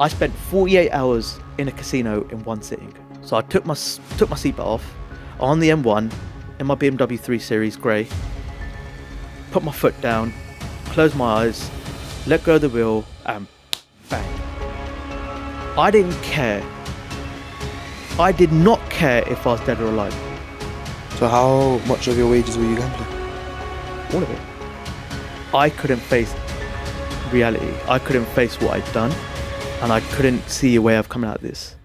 I spent 48 hours in a casino in one sitting. So I took my seatbelt off on the M1 in my BMW 3 Series grey, put my foot down, closed my eyes, let go of the wheel, and bang. I didn't care. I did not care if I was dead or alive. So how much of your wages were you gambling? All of it. I couldn't face reality. I couldn't face what I'd done, and I couldn't see a way of coming out of this.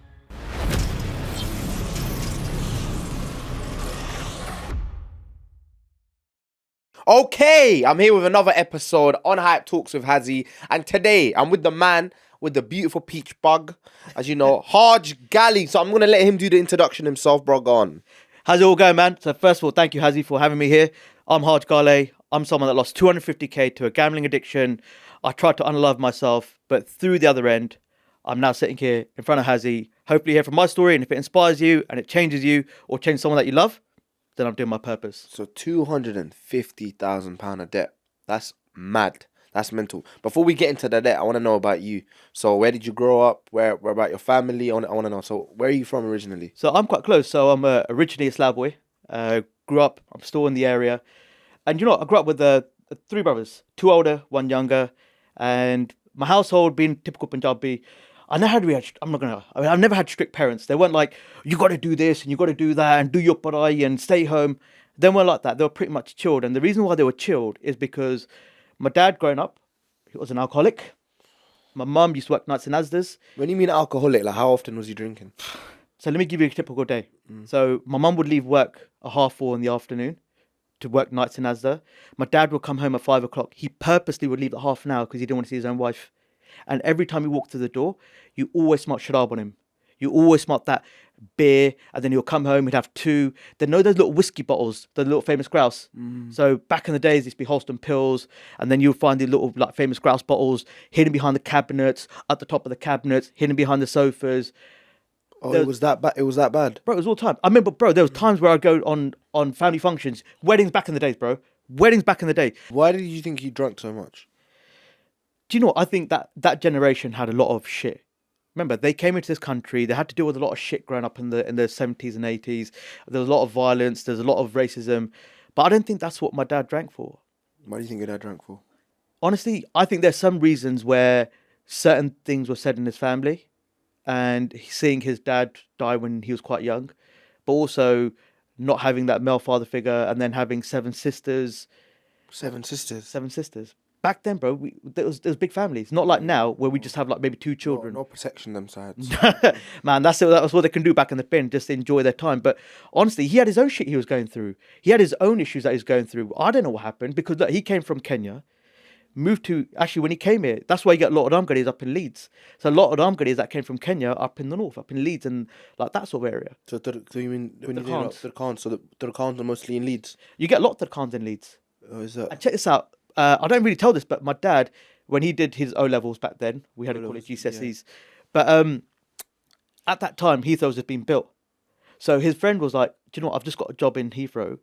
Okay, I'm here with another episode on Hype Talks with Hazzy, and today I'm with the man with the beautiful peach bug, as you know, Harj Gahley. So I'm gonna let him do the introduction himself, bro. Go on. How's it all going, man? So first of all, thank you, Hazzy, for having me here. I'm Harj Gahley. I'm someone that lost 250k to a gambling addiction. I tried to unlove myself, but through the other end, I'm now sitting here in front of Hazzy. Hopefully hear from my story, and if it inspires you and it changes you or changes someone that you love, then I'm doing my purpose. So £250,000 of debt. That's mad. That's mental. Before we get into the debt, I want to know about you. So where did you grow up? Where about your family? I want to know. So where are you from originally? So I'm quite close. So I'm originally a Slough boy. Grew up, I'm still in the area. And you know, I grew up with three brothers, two older, one younger. And my household, being typical Punjabi, I've never had strict parents. They weren't like, you got to do this and you got to do that and do your parai and stay home. They weren't like that. They were pretty much chilled. And the reason why they were chilled is because my dad, growing up, he was an alcoholic. My mum used to work nights in Asda's. When you mean alcoholic, like how often was he drinking? So let me give you a typical day. So my mum would leave work at 4:30 in the afternoon to work nights in Asda. My dad would come home at 5 o'clock. He purposely would leave at half an hour because he didn't want to see his own wife. And every time he walked through the door, you always smelt sharab on him. You always smelt that beer, and then he'll come home, he'd have two. They know those little whiskey bottles, the little famous grouse. So back in the days, it'd be Holston pills, and then you'll find the little like famous grouse bottles hidden behind the cabinets, at the top of the cabinets, hidden behind the sofas. Oh, it was that bad. It was that bad, bro. It was all the time. I remember, bro. There was times where I'd go on family functions, weddings back in the days, bro. Weddings back in the day. Why did you think he drank so much? Do you know what? I think that generation had a lot of shit. Remember, they came into this country. They had to deal with a lot of shit growing up in the 70s and 80s. There was a lot of violence. There's a lot of racism. But I don't think that's what my dad drank for. Why do you think your dad drank for? Honestly, I think there's some reasons where certain things were said in his family, and seeing his dad die when he was quite young, but also not having that male father figure, and then having seven sisters. Seven sisters. Back then, bro, there was big families. Not like now, where we just have like maybe two children. No protection them sides. Man, that was what they can do back in the bin, just enjoy their time. But honestly, he had his own shit he was going through. He had his own issues that he was going through. I don't know what happened, because look, he came from Kenya, actually when he came here, that's why you get a lot of Amgadis up in Leeds. So a lot of Amgadis that came from Kenya up in the north, up in Leeds and like that sort of area. So you mean when you say Turkans, so the Turkans are mostly in Leeds? You get a lot of Turkans in Leeds. Oh, is that? And check this out. I don't really tell this, but my dad, when he did his O-levels back then, we had to call it GCSEs. Yeah. But at that time, Heathrow's had been built. So his friend was like, do you know what? I've just got a job in Heathrow.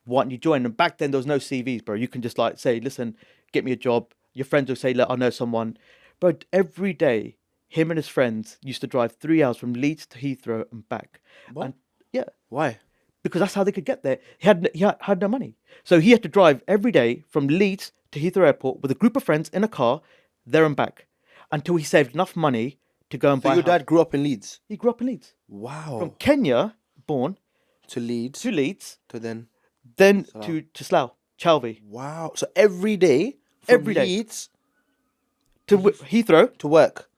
Why don't you join? And back then, there was no CVs, bro. You can just like say, listen, get me a job. Your friends will say, look, I know someone. But every day, him and his friends used to drive 3 hours from Leeds to Heathrow and back. What? And, yeah. Why? Because that's how they could get there. He had no money. So he had to drive every day from Leeds to Heathrow Airport with a group of friends in a car, there and back, until he saved enough money to go and buy a house. Your dad grew up in Leeds? He grew up in Leeds. Wow. From Kenya, born. To Leeds. To then to Slough, Chalvey. Wow. So every day from Leeds to Heathrow. To work.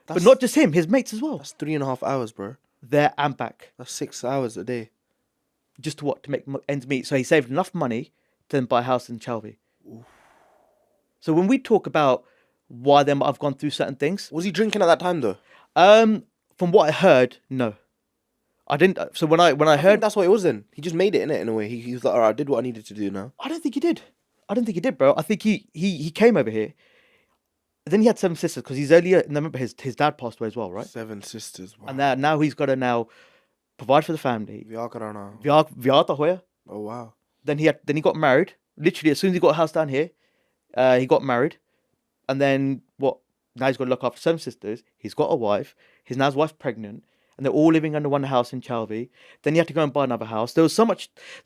But not just him, his mates as well. That's 3.5 hours, bro. There and back. That's 6 hours a day. Just to make ends meet. So he saved enough money to then buy a house in Chalvey. Oof. So when we talk about why I've gone through certain things. Was he drinking at that time though? From what I heard, no. I didn't. So when I heard, think that's what it was then. He just made it, innit, in a way. He was like, all right, I did what I needed to do now. I don't think he did, bro. I think he came over here. Then he had 7 sisters, because he's earlier. And remember, his dad passed away as well, right? 7 sisters. Wow. And now he's got to provide for the family. Oh wow. Then he got married. Literally, as soon as he got a house down here, he got married. And then now he's got to look after 7 sisters. He's got a wife. His wife's pregnant, and they're all living under one house in Chalvey. Then he had to go and buy another house. There's a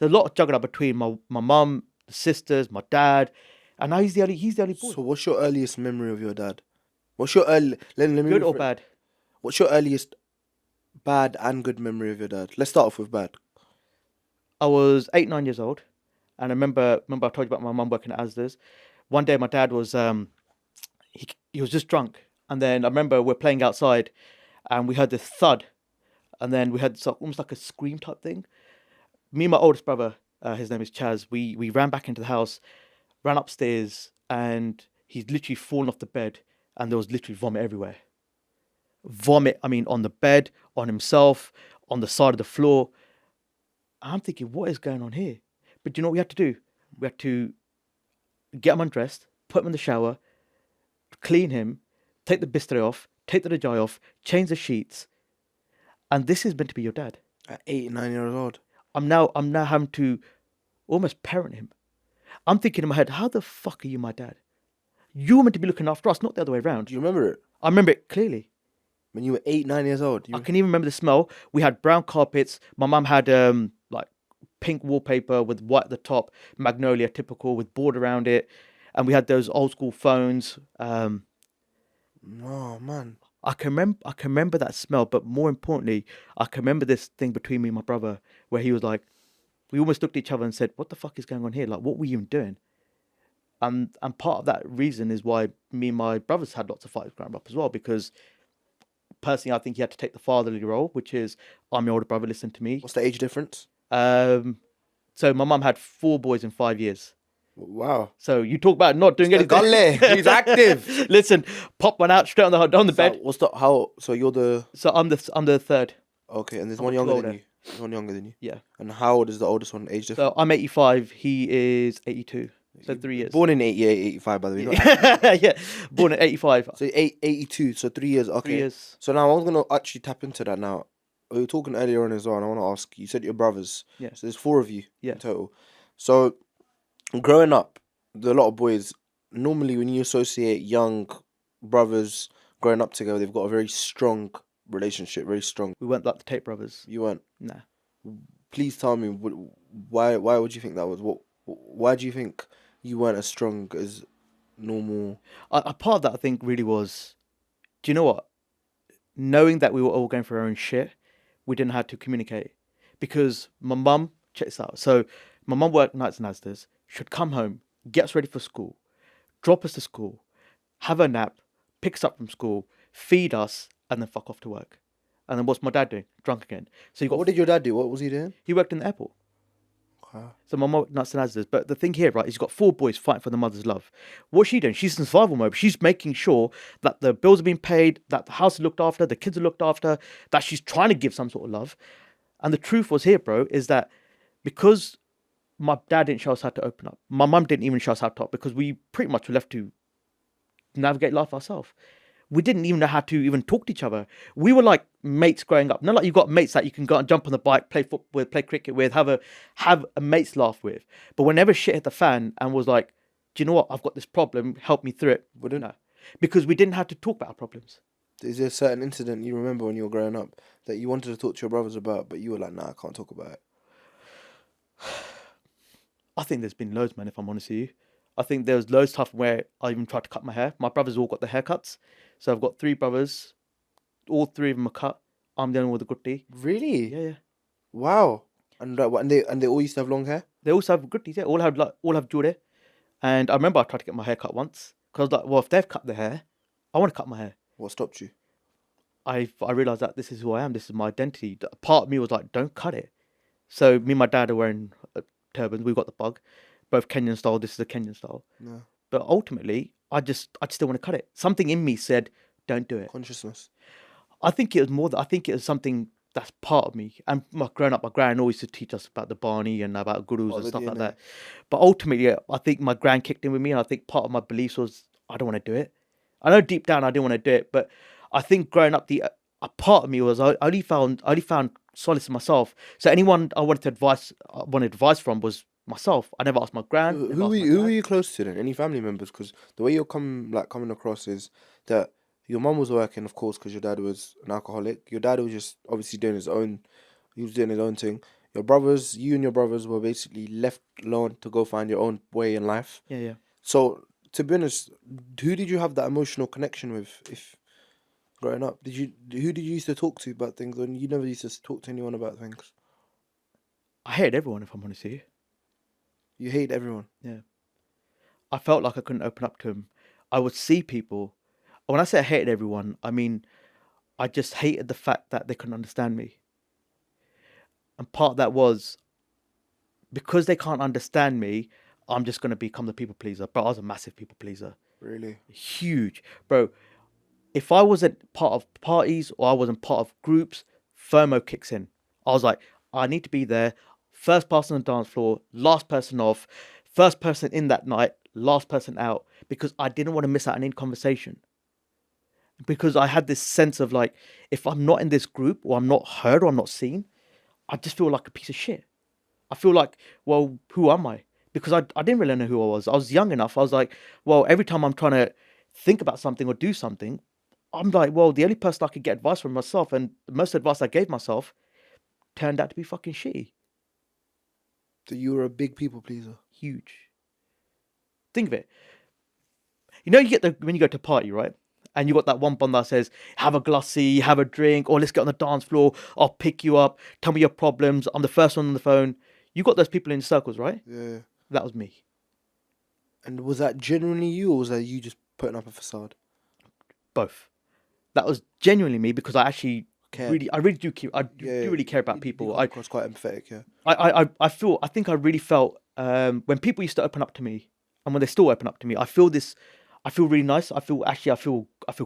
lot of juggling up between my mum, the sisters, my dad, and now he's the only boy. So what's your earliest memory of your dad? What's your early let me Good or rephrase- bad? What's your earliest bad and good memory of your dad? Let's start off with bad. I was 8, 9 years old, and I remember I told you about my mum working at Asda's. One day my dad was he was just drunk, and then I remember we're playing outside, and we heard this thud, and then we heard almost like a scream type thing. Me and my oldest brother, his name is Chaz, we ran back into the house, ran upstairs, and he's literally fallen off the bed, and there was literally vomit everywhere. Vomit, I mean, on the bed, on himself, on the side of the floor. I'm thinking, what is going on here? But do you know what we had to do? We had to get him undressed, put him in the shower, clean him, take the bister off, take the rajai off, change the sheets. And this is meant to be your dad. At 8, 9 years old. I'm now having to almost parent him. I'm thinking in my head, how the fuck are you my dad? You were meant to be looking after us, not the other way around. Do you remember it? I remember it clearly. When you were 8, 9 years old? I can even remember the smell. We had brown carpets. My mum had like pink wallpaper with white at the top, magnolia typical, with board around it. And we had those old school phones. Oh, man. I can remember that smell, but more importantly, I can remember this thing between me and my brother where he was like, we almost looked at each other and said, what the fuck is going on here? Like, what were you even doing? And part of that reason is why me and my brothers had lots of fights growing up as well, because personally, I think he had to take the fatherly role, which is, I'm your older brother, listen to me. What's the age difference? So my mum had 4 boys in 5 years. Wow. So you talk about not doing anything. Gahley, he's active. Listen, pop one out straight on the bed. So you're the... So I'm the third. Okay, and there's I'm one two younger older. than you. There's one younger than you. Yeah. And how old is the oldest one, age difference? So I'm 85. He is 82. So 3 years. Born in 85, by the way. not- Yeah. Born in 85. So 82, so 3 years. Okay. 3 years. So now I was going to actually tap into that now. We were talking earlier on as well, and I want to ask, you said your brothers. Yeah. So there's 4 of you Yeah. in total. So growing up, a lot of boys, normally when you associate young brothers growing up together, they've got a very strong relationship, very strong. We weren't like the Tate brothers. You weren't. Nah. Please tell me, why would you think that was? Why do you think you weren't as strong as normal? A part of that, I think, really was, do you know what? Knowing that we were all going for our own shit, we didn't have to communicate. Because my mum, check this out. So my mum worked nights and Asda's. She'd come home, get us ready for school, drop us to school, have a nap, pick us up from school, feed us, and then fuck off to work. And then what's my dad doing? Drunk again. So you got. What did your dad do? What was he doing? He worked in the airport. Okay. So my mum worked nights and Asda's. But the thing here, right, is you've got 4 boys fighting for the mother's love. What's she doing? She's in survival mode. She's making sure that the bills are being paid, that the house is looked after, the kids are looked after, that she's trying to give some sort of love. And the truth was here, bro, is that because my dad didn't show us how to open up, my mum didn't even show us how to talk, because we pretty much were left to navigate life ourselves. We didn't even know how to even talk to each other. We were like mates growing up. Not like you've got mates that you can go and jump on the bike, play football with, play cricket with, have a mate's laugh with. But whenever shit hit the fan and was like, do you know what? I've got this problem. Help me through it. Wouldn't. No, because we didn't have to talk about our problems. Is there a certain incident you remember when you were growing up that you wanted to talk to your brothers about, but you were like, nah, I can't talk about it? I think there's been loads, man, if I'm honest with you. I think there was loads of stuff where I even tried to cut my hair. My brothers all got their haircuts. So I've got 3 brothers. All 3 of them are cut. I'm the only one with a gutti. Really? Yeah. Wow. And they all used to have long hair? They also have gutties, yeah. All have jure. And I remember I tried to get my hair cut once. Because I was like, well, if they've cut their hair, I want to cut my hair. What stopped you? I realised that this is who I am. This is my identity. Part of me was like, don't cut it. So me and my dad are wearing turbans. We've got the bug. Both Kenyan style. This is a Kenyan style. No. But ultimately, I just didn't want to cut it. Something in me said, don't do it. Consciousness. I think it was more that I think it was something that's part of me. And growing up, my gran always used to teach us about the Barney and about gurus and stuff like that. But ultimately, I think my gran kicked in with me, and I think part of my beliefs was I don't want to do it. I know deep down I didn't want to do it, but I think growing up, a part of me was I only found solace in myself. So anyone I wanted advice from was myself. I never asked my gran. Who were you close to then? Any family members? Because the way you're coming across is that Your mum was working, of course, because your dad was an alcoholic. Your dad was just obviously doing his own. He was doing his own thing. You and your brothers were basically left alone to go find your own way in life. Yeah, yeah. So, to be honest, who did you have that emotional connection with? If growing up, who did you used to talk to about things, when you never used to talk to anyone about things? I hated everyone, if I'm honest with you. You hate everyone. Yeah. I felt like I couldn't open up to them. I would see people. When I say I hated everyone, I mean, I just hated the fact that they couldn't understand me. And part of that was because they can't understand me, I'm just going to become the people pleaser. But I was a massive people pleaser. Really? Huge. Bro, if I wasn't part of parties or I wasn't part of groups, FOMO kicks in. I was like, I need to be there. First person on the dance floor, last person off, first person in that night, last person out. Because I didn't want to miss out on any conversation. Because I had this sense of like, if I'm not in this group or I'm not heard or I'm not seen, I just feel like a piece of shit. I feel like, well, who am I? Because I didn't really know who I was. I was young enough. I was like, well, every time I'm trying to think about something or do something, I'm like, well, the only person I could get advice from myself, and the most advice I gave myself turned out to be fucking shitty. So you were a big people pleaser. Huge. Think of it. You know, when you go to a party, right? And you got that one bond that says, have a glassy, have a drink, or let's get on the dance floor. I'll pick you up. Tell me your problems. I'm the first one on the phone. You got those people in circles, right? Yeah. That was me. And was that genuinely you, or was that you just putting up a facade? Both. That was genuinely me because I actually Cared. I really do care. Do really care about You people. come across quite empathetic, yeah. I think I really felt when people used to open up to me, and when they still open up to me, I feel really nice. I feel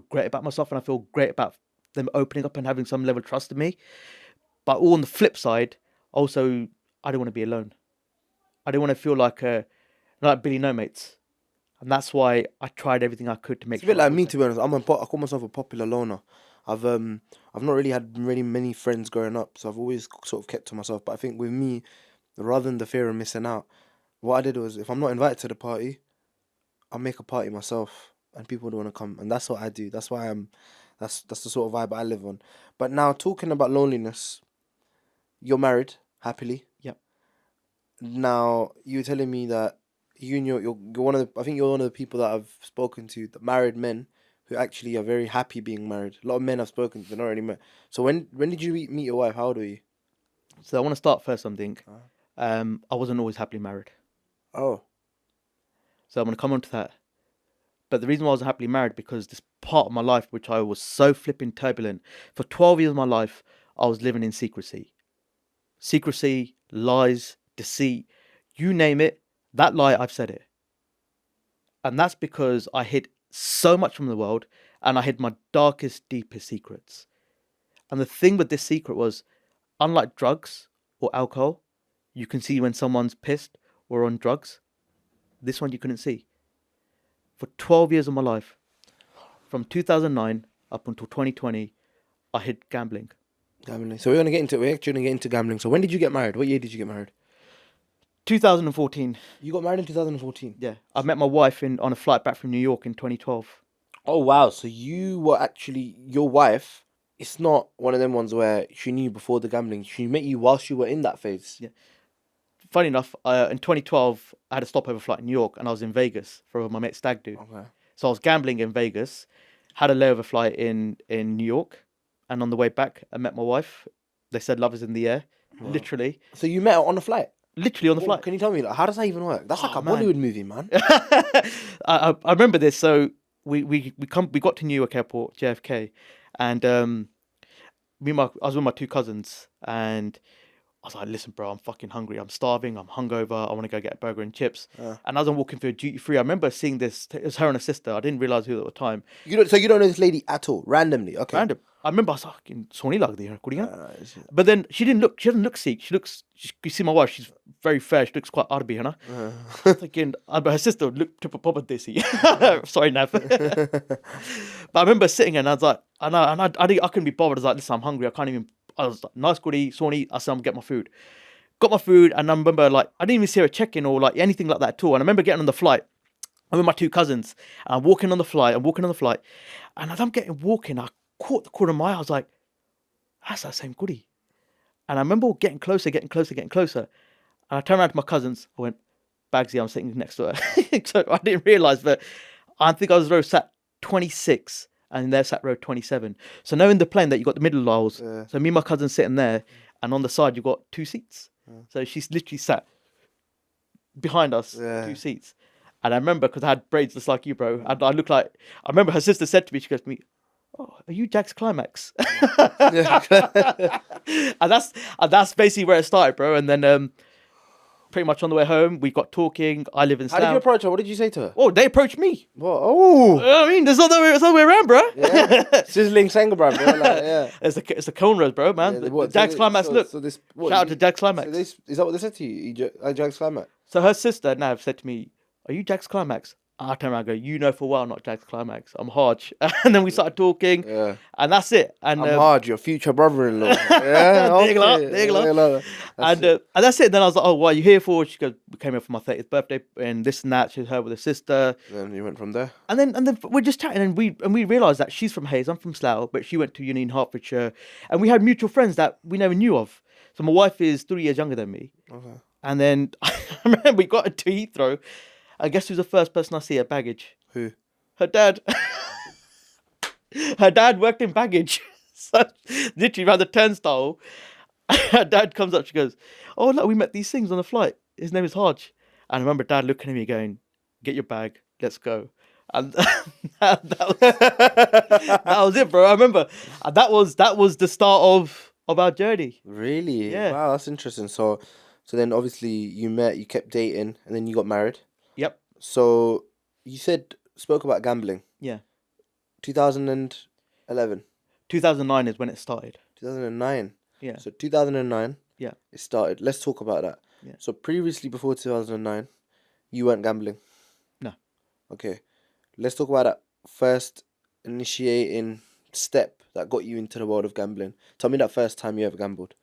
great about myself, and I feel great about them opening up and having some level of trust in me. But all on the flip side, also, I don't want to be alone. I don't want to feel like Billy No Mates. And that's why I tried everything I could to make It's a bit sure I like me, was to be honest. I call myself a popular loner. I've not really had really many friends growing up, so I've always sort of kept to myself. But I think with me, rather than the fear of missing out, what I did was, if I'm not invited to the party, I'll make a party myself, and people don't want to come, and that's what I do. That's why that's the sort of vibe I live on. But now, talking about loneliness, you're married happily. Yep. Now, you were telling me that you're one of the, I think you're one of the people that I've spoken to, the married men who actually are very happy being married. A lot of men I've spoken to, they're not really married. So when did you meet your wife? How old were you? So I want to start first something. I wasn't always happily married. Oh. So I'm going to come on to that. But the reason why I wasn't happily married, because this part of my life, which I was so flipping turbulent, for 12 years of my life, I was living in secrecy. Secrecy, lies, deceit, you name it, that lie, I've said it. And that's because I hid so much from the world, and I hid my darkest, deepest secrets. And the thing with this secret was, unlike drugs or alcohol, you can see when someone's pissed or on drugs. This one you couldn't see. For 12 years of my life, from 2009 up until 2020, I hid gambling. Gambling. So we're actually gonna get into gambling. So when did you get married? What year did you get married? 2014. You got married in 2014. Yeah, I met my wife on a flight back from New York in 2012. Oh wow! So you were actually, your wife. It's not one of them ones where she knew before the gambling. She met you whilst you were in that phase. Yeah. Funny enough, in 2012, I had a stopover flight in New York, and I was in Vegas for my mate's stag do. Okay. So I was gambling in Vegas, had a layover flight in New York, and on the way back, I met my wife. They said love is in the air, literally. So you met her on the flight? Literally on the flight. Can you tell me, like, how does that even work? That's like a man. Bollywood movie, man. I remember this. So we got to New York Airport, JFK, and I was with my two cousins, and I was like, listen, bro, I'm fucking hungry. I'm starving. I'm hungover. I want to go get a burger and chips. And as I'm walking through a duty free, I remember seeing this. It was her and her sister. I didn't realize who at the time. So you don't know this lady at all, randomly? Okay. Random. I remember I was like, Sony lagdi hai, but then she doesn't look Sikh. You see my wife, she's very fair. She looks quite Arabi, you know? Thinking, but her sister looked proper desi. Sorry, Nav. But I remember sitting there and I was like, I couldn't be bothered. I was like, listen, I'm hungry. I was like, nice goodie, Sony. I said, I'm gonna get my food. Got my food, and I remember, like, I didn't even see her check-in or like anything like that at all. And I remember getting on the flight, I'm with my two cousins. And I'm walking on the flight. And as I'm walking, I caught the corner of my eye. I was like, that's that same goodie. And I remember getting closer. And I turned around to my cousins. I went, Bagsy, I'm sitting next to her. So I didn't realise, but I think I was row sat 26 and they're sat row 27. So now in the plane that you got the middle aisles. Yeah. So me and my cousin sitting there, and on the side you've got 2 seats. So she's literally sat behind us, 2 seats. And I remember, because I had braids just like you, bro, and I looked like, I remember her sister said to me, she goes to me, oh, are you Jack's Climax? and that's basically where it started, bro. And then pretty much on the way home, we got talking. I live in How did you approach her? What did you say to her? Oh, they approached me. What? Oh, I mean, there's other way around, bro. yeah. Sizzling Senga, bro. Like, yeah. It's the cornrows, bro, man. Yeah, Jack's Climax, look. So this, Shout out to Jack's Climax. So is that what they said to you? Jack's Climax? So her sister, Nav, said to me, are you Jack's Climax? I turn around and go, you know for a while, not Jack's Climax. I'm Harj. And then we started talking. Yeah. And that's it. And I'm Harj, your future brother-in-law. Yeah, okay. And that's it. Then I was like, oh, what are you here for? She goes, we came here for my 30th birthday and this and that. She was her with her sister. Then you went from there. And then we're just chatting and we realised that she's from Hayes, I'm from Slough, but she went to uni in Hertfordshire. And we had mutual friends that we never knew of. So my wife is 3 years younger than me. Okay. And then I remember we got into Heathrow. I guess who's the first person I see at baggage? Who? Her dad. Her dad worked in baggage. So literally around the turnstile, her dad comes up, she goes, oh, look, we met these things on the flight. His name is Harj. And I remember dad looking at me going, get your bag, let's go. And that was it, bro. I remember that was the start of our journey. Really? Yeah. Wow, that's interesting. So then obviously you met, you kept dating, and then you got married. Yep. So you spoke about gambling. Yeah. 2011. 2009 is when it started. 2009. Yeah. So 2009. Yeah. It started. Let's talk about that. Yeah. So previously, before 2009, you weren't gambling. No. Okay. Let's talk about that first initiating step that got you into the world of gambling. Tell me that first time you ever gambled.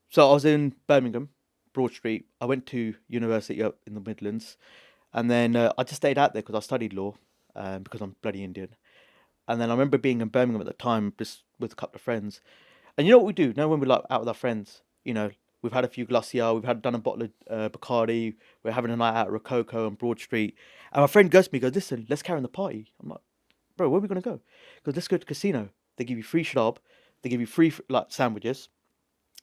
So I was in Birmingham, Broad Street. I went to university up in the Midlands. And then I just stayed out there because I studied law, because I'm bloody Indian. And then I remember being in Birmingham at the time, just with a couple of friends. And you know what we do? You know, when we're like out with our friends, you know, we've had a few Glacier, we've done a bottle of Bacardi, we're having a night out at Rococo on Broad Street. And my friend goes to me, goes, listen, let's carry on the party. I'm like, bro, where are we going to go? He goes, let's go to the casino. They give you free sharab, they give you free like sandwiches.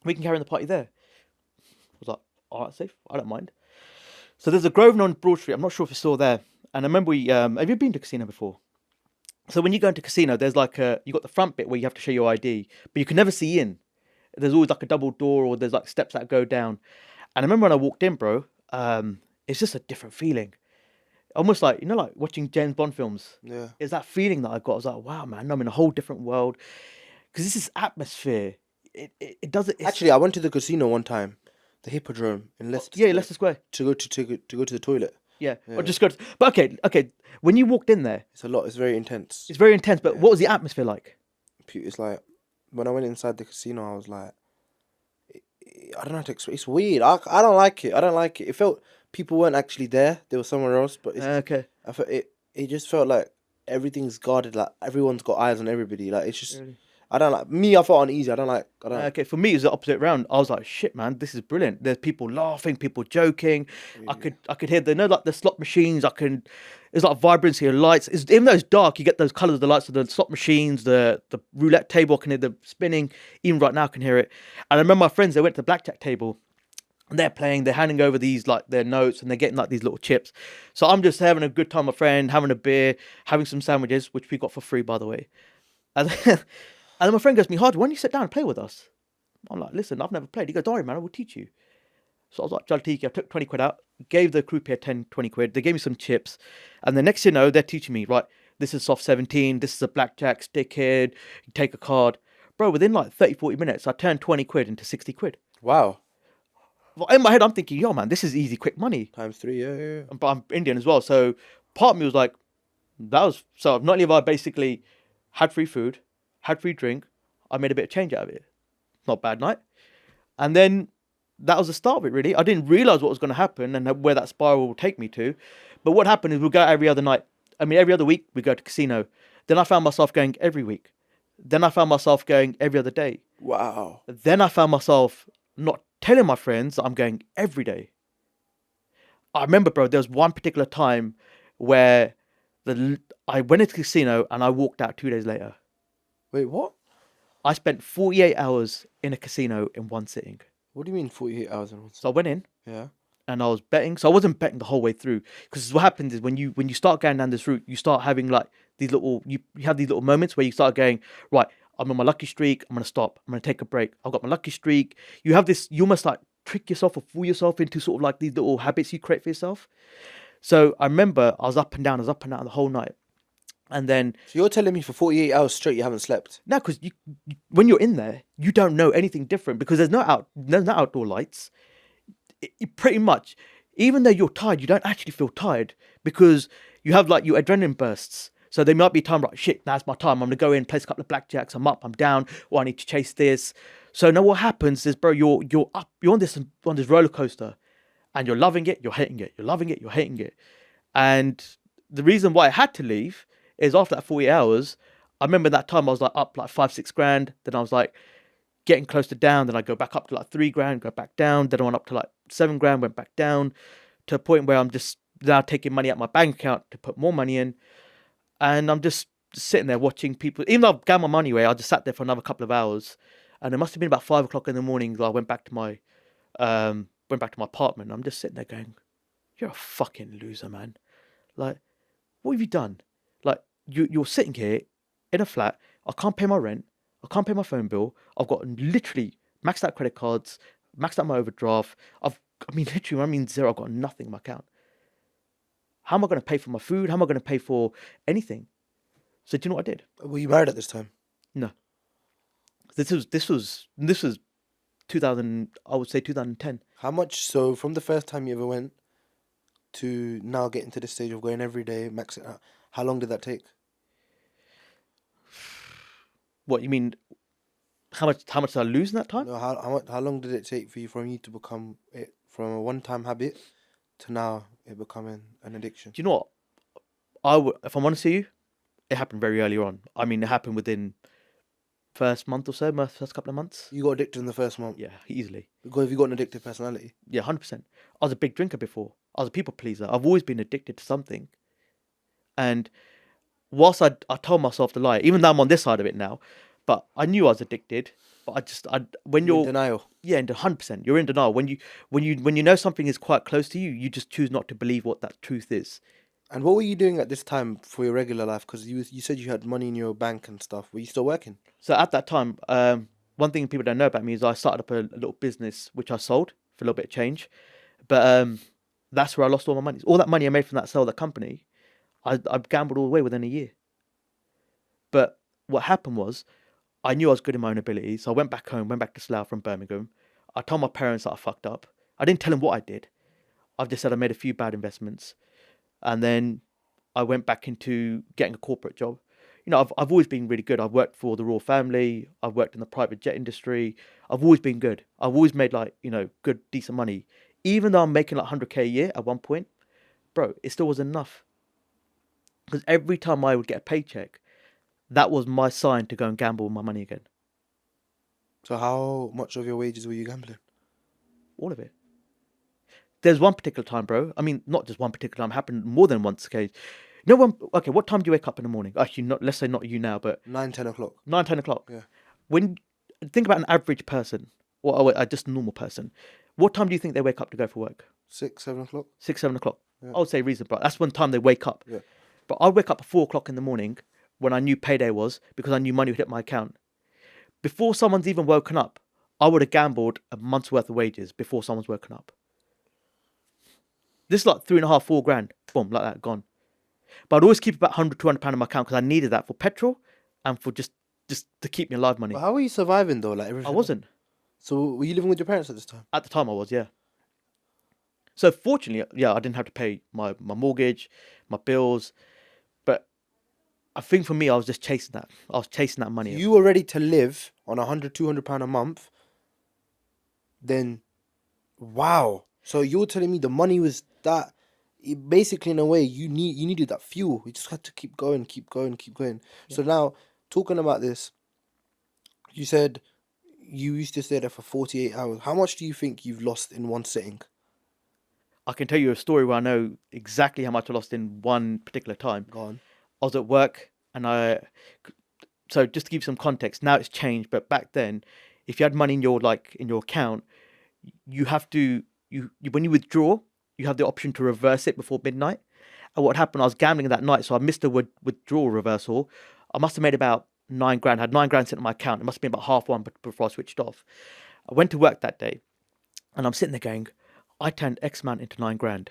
We can carry on the party there. I was like, all right, safe, I don't mind. So there's a Grosvenor on Broad Street. I'm not sure if it's still there. And I remember have you been to a casino before? So when you go into casino, there's like you got the front bit where you have to show your ID, but you can never see in. There's always like a double door or there's like steps that go down. And I remember when I walked in, bro, it's just a different feeling. Almost like, you know, like watching James Bond films. Yeah. It's that feeling that I got. I was like, wow, man, I'm in a whole different world. Because this is atmosphere. It doesn't... Actually, I went to the casino one time, the Hippodrome in Leicester. Yeah, Leicester Square. To go to the toilet. Yeah. Or just go to... But okay. When you walked in there... It's a lot. It's very intense. It's very intense, but what was the atmosphere like? It's like, when I went inside the casino, I was like, I don't know how to explain. It's weird. I don't like it. It felt people weren't actually there. They were somewhere else. But okay. I felt it just felt like everything's guarded. Like everyone's got eyes on everybody. Like it's just... Really? I don't like me. I felt uneasy. I don't like. Okay, for me, it's the opposite round. I was like, "Shit, man, this is brilliant." There's people laughing, people joking. Yeah. I could hear like the slot machines. It's like vibrancy of lights. Even though it's dark, you get those colours of the lights of the slot machines, the roulette table. I can hear the spinning. Even right now, I can hear it. And I remember my friends. They went to the blackjack table. And they're playing. They're handing over these like their notes, and they're getting like these little chips. So I'm just having a good time, with my friend, having a beer, having some sandwiches, which we got for free, by the way. And then my friend goes to me, Harj, why don't you sit down and play with us? I'm like, listen, I've never played. He goes, don't worry, man, I will teach you. So I was like, Jaltiki, I took 20 quid out, gave the croupier 10, 20 quid. They gave me some chips. And the next thing you know, they're teaching me, right, this is soft 17, this is a blackjack, stickhead, you take a card. Bro, within like 30, 40 minutes, I turned 20 quid into 60 quid. Wow. Well, in my head, I'm thinking, yo, man, this is easy, quick money. Times 3, yeah. But I'm Indian as well. So part of me was like, so not only have I basically had free food, had free drink, I made a bit of change out of it. Not a bad night. And then that was the start of it, really. I didn't realize what was going to happen and where that spiral would take me to. But what happened is we'd go every other night. I mean, every other week we go to casino. Then I found myself going every week. Then I found myself going every other day. Wow. Then I found myself not telling my friends that I'm going every day. I remember, bro, there was one particular time where I went into the casino and I walked out 2 days later. Wait, what? I spent 48 hours in a casino in one sitting. What do you mean 48 hours in one? So I went in Yeah. and I was betting. So I wasn't betting the whole way through, because what happens is when you start going down this route, you start having like these little you have these little moments where you start going, right, I'm on my lucky streak, I'm gonna stop, I'm gonna take a break. I've got my lucky streak. You have this, you almost like trick yourself or fool yourself into sort of like these little habits you create for yourself. So I remember I was up and down the whole night. And then So you're telling me for 48 hours straight you haven't slept? no, because when you're in there, you don't know anything different because there's no outdoor lights. Pretty much, even though you're tired, you don't actually feel tired because you have like your adrenaline bursts. So there might be time like, shit, now's my time. I'm gonna go in, place a couple of blackjacks. I'm up, I'm down, or I need to chase this. So now what happens is, bro, you're up, you're on this roller coaster, and you're loving it, you're hating it, you're loving it, you're hating it. And the reason why I had to leave is after that 40 hours, I remember that time I was like up like 5-6 grand. Then I was like getting close to down. Then I go back up to like 3 grand, go back down. Then I went up to like 7 grand, went back down to a point where I'm just now taking money out my bank account to put more money in. And I'm just sitting there watching people. Even though I've got my money away, I just sat there for another couple of hours. And it must have been about 5 o'clock in the morning. I went back to my apartment. I'm just sitting there going, "You're a fucking loser, man. Like, what have you done? Like, you're sitting here in a flat. I can't pay my rent. I can't pay my phone bill. I've got literally maxed out credit cards, maxed out my overdraft. Literally, I mean zero. I've got nothing in my account. How am I going to pay for my food? How am I going to pay for anything?" So do you know what I did? Were you married at this time? No. This was 2000. I would say 2010. How much? So from the first time you ever went to now getting to the stage of going every day, maxing out, how long did that take? What you mean? How much did I lose in that time? No, how long did it take for you to become it from a one-time habit to now it becoming an addiction? Do you know what? If I'm honest with you, it happened very early on. I mean, it happened within first month or so, my first couple of months. You got addicted in the first month? Yeah, easily. Because have you got an addictive personality? Yeah, 100%. I was a big drinker before. I was a people pleaser. I've always been addicted to something. And whilst I told myself to lie, even though I'm on this side of it now, but I knew I was addicted. But when you're in denial. Yeah, in 100%, you're in denial. When you know something is quite close to you, you just choose not to believe what that truth is. And what were you doing at this time for your regular life? Because you said you had money in your bank and stuff. Were you still working? So at that time, one thing people don't know about me is I started up a little business which I sold for a little bit of change. But that's where I lost all my money. All that money I made from that sale of the company, I gambled all the way within a year. But what happened was, I knew I was good in my own ability, so I went back home, went back to Slough from Birmingham. I told my parents that I fucked up. I didn't tell them what I did. I've just said I made a few bad investments. And then I went back into getting a corporate job. You know, I've always been really good. I've worked for the royal family. I've worked in the private jet industry. I've always been good. I've always made good, decent money. Even though I'm making like 100k a year at one point, bro, it still wasn't enough. Because every time I would get a paycheck, that was my sign to go and gamble with my money again. So how much of your wages were you gambling? All of it. There's one particular time, bro. I mean, not just one particular time. Happened more than once. Okay. Okay, what time do you wake up in the morning? Actually, let's say not you now, but 9-10 o'clock. 9-10 o'clock. Yeah. When think about an average person, or just a normal person, what time do you think they wake up to go for work? 6-7 o'clock. 6-7 o'clock. Yeah. I would say reasonable. That's one time they wake up. Yeah. But I wake up at 4 o'clock in the morning when I knew payday was, because I knew money would hit my account. Before someone's even woken up, I would have gambled a month's worth of wages before someone's woken up. This is like 3.5-4 grand, boom, like that, gone. But I'd always keep about £100-200 in my account because I needed that for petrol and for just to keep me alive money. But how were you surviving though? Like everything. I wasn't. So were you living with your parents at this time? At the time I was, yeah. So fortunately, yeah, I didn't have to pay my mortgage, my bills. But I think for me, I was just chasing that. I was chasing that money. You were ready to live on £100-200 a month. Then Wow. So you're telling me the money was that basically in a way you needed that fuel. You just had to keep going, keep going, keep going. Yeah. So now talking about this, you said you used to stay there for 48 hours. How much do you think you've lost in one sitting? I can tell you a story where I know exactly how much I lost in one particular time. Go on. I was at work and so just to give you some context, now it's changed, but back then, if you had money in your account, you have to when you withdraw, you have the option to reverse it before midnight. And what happened, I was gambling that night, so I missed the withdrawal reversal. I must have made about 9 grand. I had 9 grand sitting in my account. It must have been about half one before I switched off. I went to work that day, and I'm sitting there going, I turned X amount into 9 grand.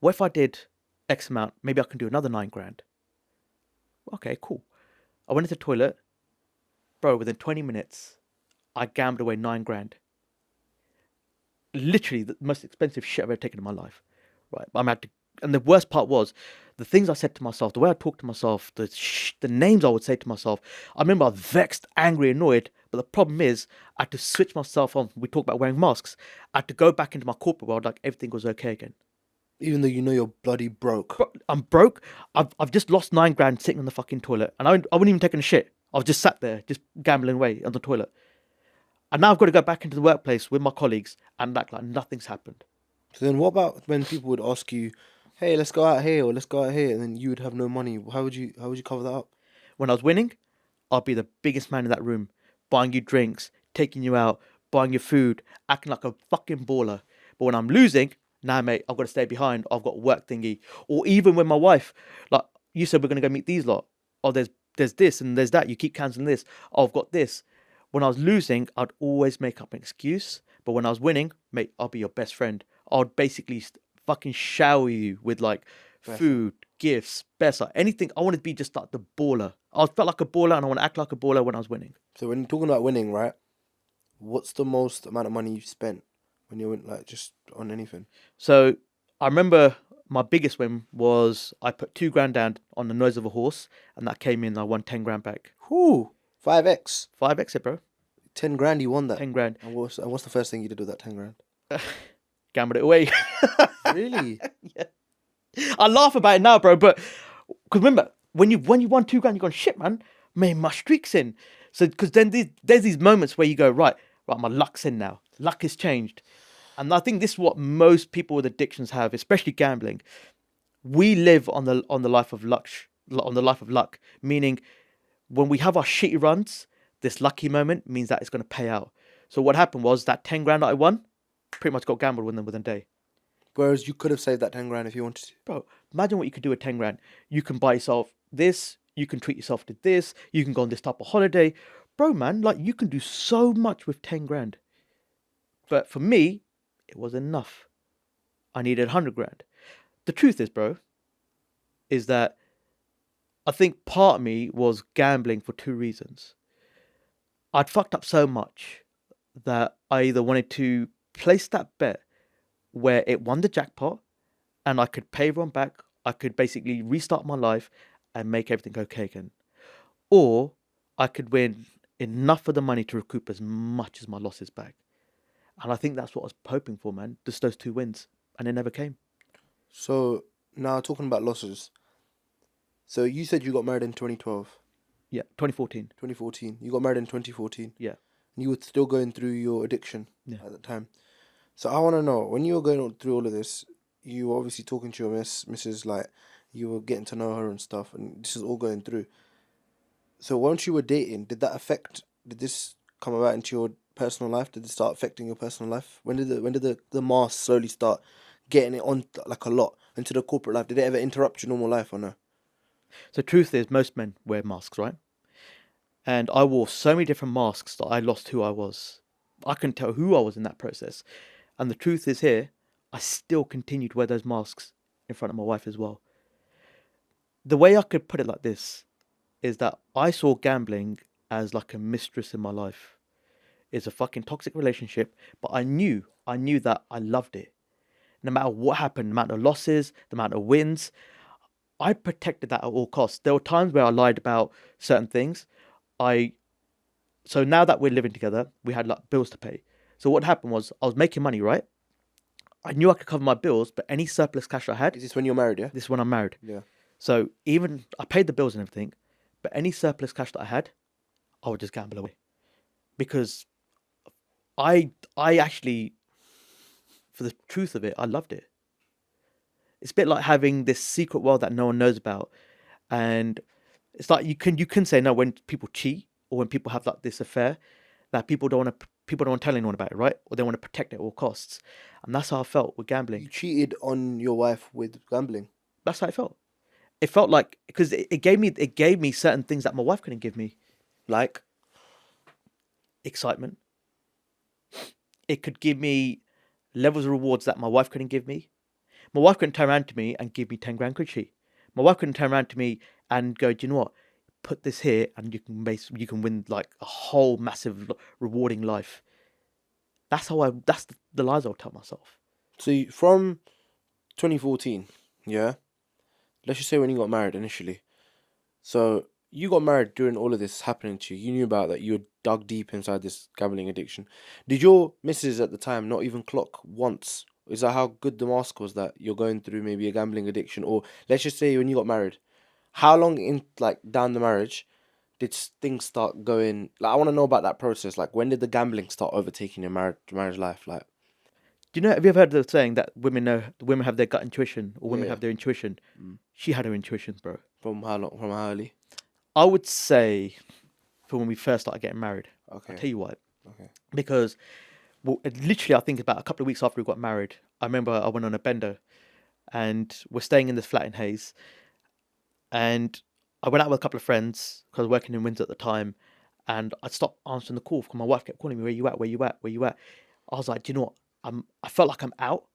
What if I did X amount? Maybe I can do another 9 grand. Okay, cool. I went into the toilet, bro. Within 20 minutes, I gambled away 9 grand. Literally the most expensive shit I've ever taken in my life. Right, and the worst part was the things I said to myself, the way I talked to myself, the names I would say to myself. I remember I was vexed, angry, annoyed. But the problem is, I had to switch myself on. We talk about wearing masks. I had to go back into my corporate world like everything was okay again. Even though you know you're bloody broke. Bro, I'm broke. I've just lost 9 grand sitting on the fucking toilet, and I wouldn't even taken a shit. I was just sat there, just gambling away on the toilet. And now I've got to go back into the workplace with my colleagues and act like nothing's happened. So then what about when people would ask you, hey, let's go out here or let's go out here, and then you would have no money? How would you cover that up? When I was winning, I'd be the biggest man in that room, buying you drinks, taking you out, buying you food, acting like a fucking baller. But when I'm losing, nah, mate, I've got to stay behind. I've got work thingy. Or even when my wife, like, you said we're gonna go meet these lot. Oh, there's this and there's that. You keep canceling this. Oh, I've got this. When I was losing, I'd always make up an excuse. But when I was winning, mate, I'll be your best friend. I'd basically fucking shower you with like Bless. food, gifts, better, anything. I wanted to be just like the baller. I felt like a baller and I want to act like a baller when I was winning. So when you're talking about winning, right? What's the most amount of money you've spent when you went like just on anything? So I remember my biggest win was I put 2 grand down on the nose of a horse and that came in. I won 10 grand back. Whoo, 5x, 5x it, bro. 10 grand. You won that. 10 grand. And what's the first thing you did with that 10 grand? Gambled it away. Really? Yeah. I laugh about it now, bro, but because remember, when you won 2 grand, you're going, shit, man, my streak's in. So, because then there's these moments where you go, right, my luck's in now. Luck has changed. And I think this is what most people with addictions have, especially gambling. We live on the life of luck, meaning when we have our shitty runs, this lucky moment means that it's going to pay out. So what happened was that 10 grand that I won pretty much got gambled within a day. Whereas you could have saved that 10 grand if you wanted to. Bro, imagine what you could do with 10 grand. You can buy yourself this, you can treat yourself to this, you can go on this type of holiday. Bro, man, like you can do so much with 10 grand. But for me, it was enough. I needed 100 grand. The truth is, bro, is that I think part of me was gambling for 2 reasons. I'd fucked up so much that I either wanted to place that bet where it won the jackpot and I could pay everyone back, I could basically restart my life and make everything okay again. Or I could win enough of the money to recoup as much as my losses back. And I think that's what I was hoping for, man. Just those 2 wins. And it never came. So now talking about losses. So you said you got married in 2012, Yeah, 2014. 2014. You got married in 2014. Yeah. And you were still going through your addiction Yeah. at the time. So I want to know, when you were going through all of this, you were obviously talking to your missus, like you were getting to know her and stuff, and this is all going through. So once you were dating, did this come about into your personal life? Did it start affecting your personal life? When did the mask slowly start getting it on like a lot into the corporate life? Did it ever interrupt your normal life or no? So truth is, most men wear masks, right? And I wore so many different masks that I lost who I was. I couldn't tell who I was in that process. And the truth is here, I still continue to wear those masks in front of my wife as well. The way I could put it like this is that I saw gambling as like a mistress in my life. It's a fucking toxic relationship, but I knew that I loved it. No matter what happened, the amount of losses, the amount of wins, I protected that at all costs. There were times where I lied about certain things. So now that we're living together, we had like bills to pay. So what happened was I was making money, right? I knew I could cover my bills, but any surplus cash I had, Is this when you're married? Yeah. this is when I'm married. Yeah. So even I paid the bills and everything, but any surplus cash that I had, I would just gamble away, because I actually, for the truth of it, I loved it. It's a bit like having this secret world that no one knows about, and it's like you can say no when people cheat or when people have like this affair, that people don't want to tell anyone about it, right? Or they want to protect it at all costs, and that's how I felt with gambling. You cheated on your wife with gambling. That's how I felt. It felt like, because it gave me certain things that my wife couldn't give me, like excitement. It could give me levels of rewards that my wife couldn't give me. My wife couldn't turn around to me and give me 10 grand, could she? My wife couldn't turn around to me and go, do you know what? Put this here and you can win like a whole massive rewarding life. That's the lies I'll tell myself. So from 2014, yeah. Let's just say when you got married initially. So you got married during all of this happening to you. You knew about that. You were dug deep inside this gambling addiction. Did your missus at the time not even clock once? Is that how good the mask was that you're going through maybe a gambling addiction? Or let's just say when you got married, how long in like down the marriage did things start going? Like I want to know about that process. Like when did the gambling start overtaking your marriage life? Like Do you know, have you ever heard the saying that women have their gut intuition, or women Yeah. have their intuition? She had her intuition, bro. from how long? From how early? I would say from when we first started getting married. Okay. I'll tell you why. Okay. Because, well, literally, I think about a couple of weeks after we got married, I remember I went on a bender, and we're staying in this flat in Hayes, and I went out with a couple of friends because I was working in Windsor at the time, and I stopped answering the call because my wife kept calling me, "Where you at? Where you at? Where you at?" I was like, "Do you know what? I felt like I'm out."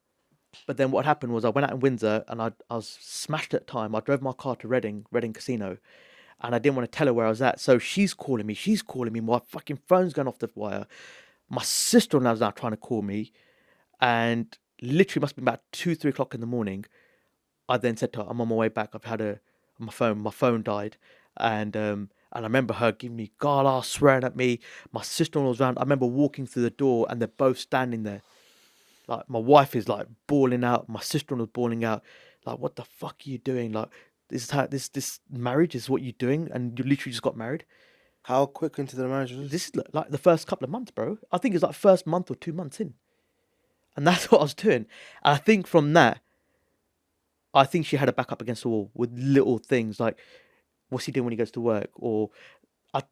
But then what happened was I went out in Windsor and I was smashed at the time. I drove my car to Reading Casino, and I didn't want to tell her where I was at. So she's calling me. My fucking phone's going off the wire. My sister-in-law's now trying to call me, and literally must be about 2, 3 o'clock in the morning. I then said to her, "I'm on my way back. I've had my phone died," and I remember her giving me gala, swearing at me. My sister-in-law was around. I remember walking through the door, and they're both standing there. Like my wife is like bawling out, my sister-in-law was bawling out. Like, what the fuck are you doing? Like, this is how this marriage is what you're doing, and you literally just got married. How quick into the marriage was this? This is like the first couple of months, bro. I think it's like first month or 2 months in, and that's what I was doing. And I think from that, I think she had her back up against the wall with little things like, what's he doing when he goes to work? Or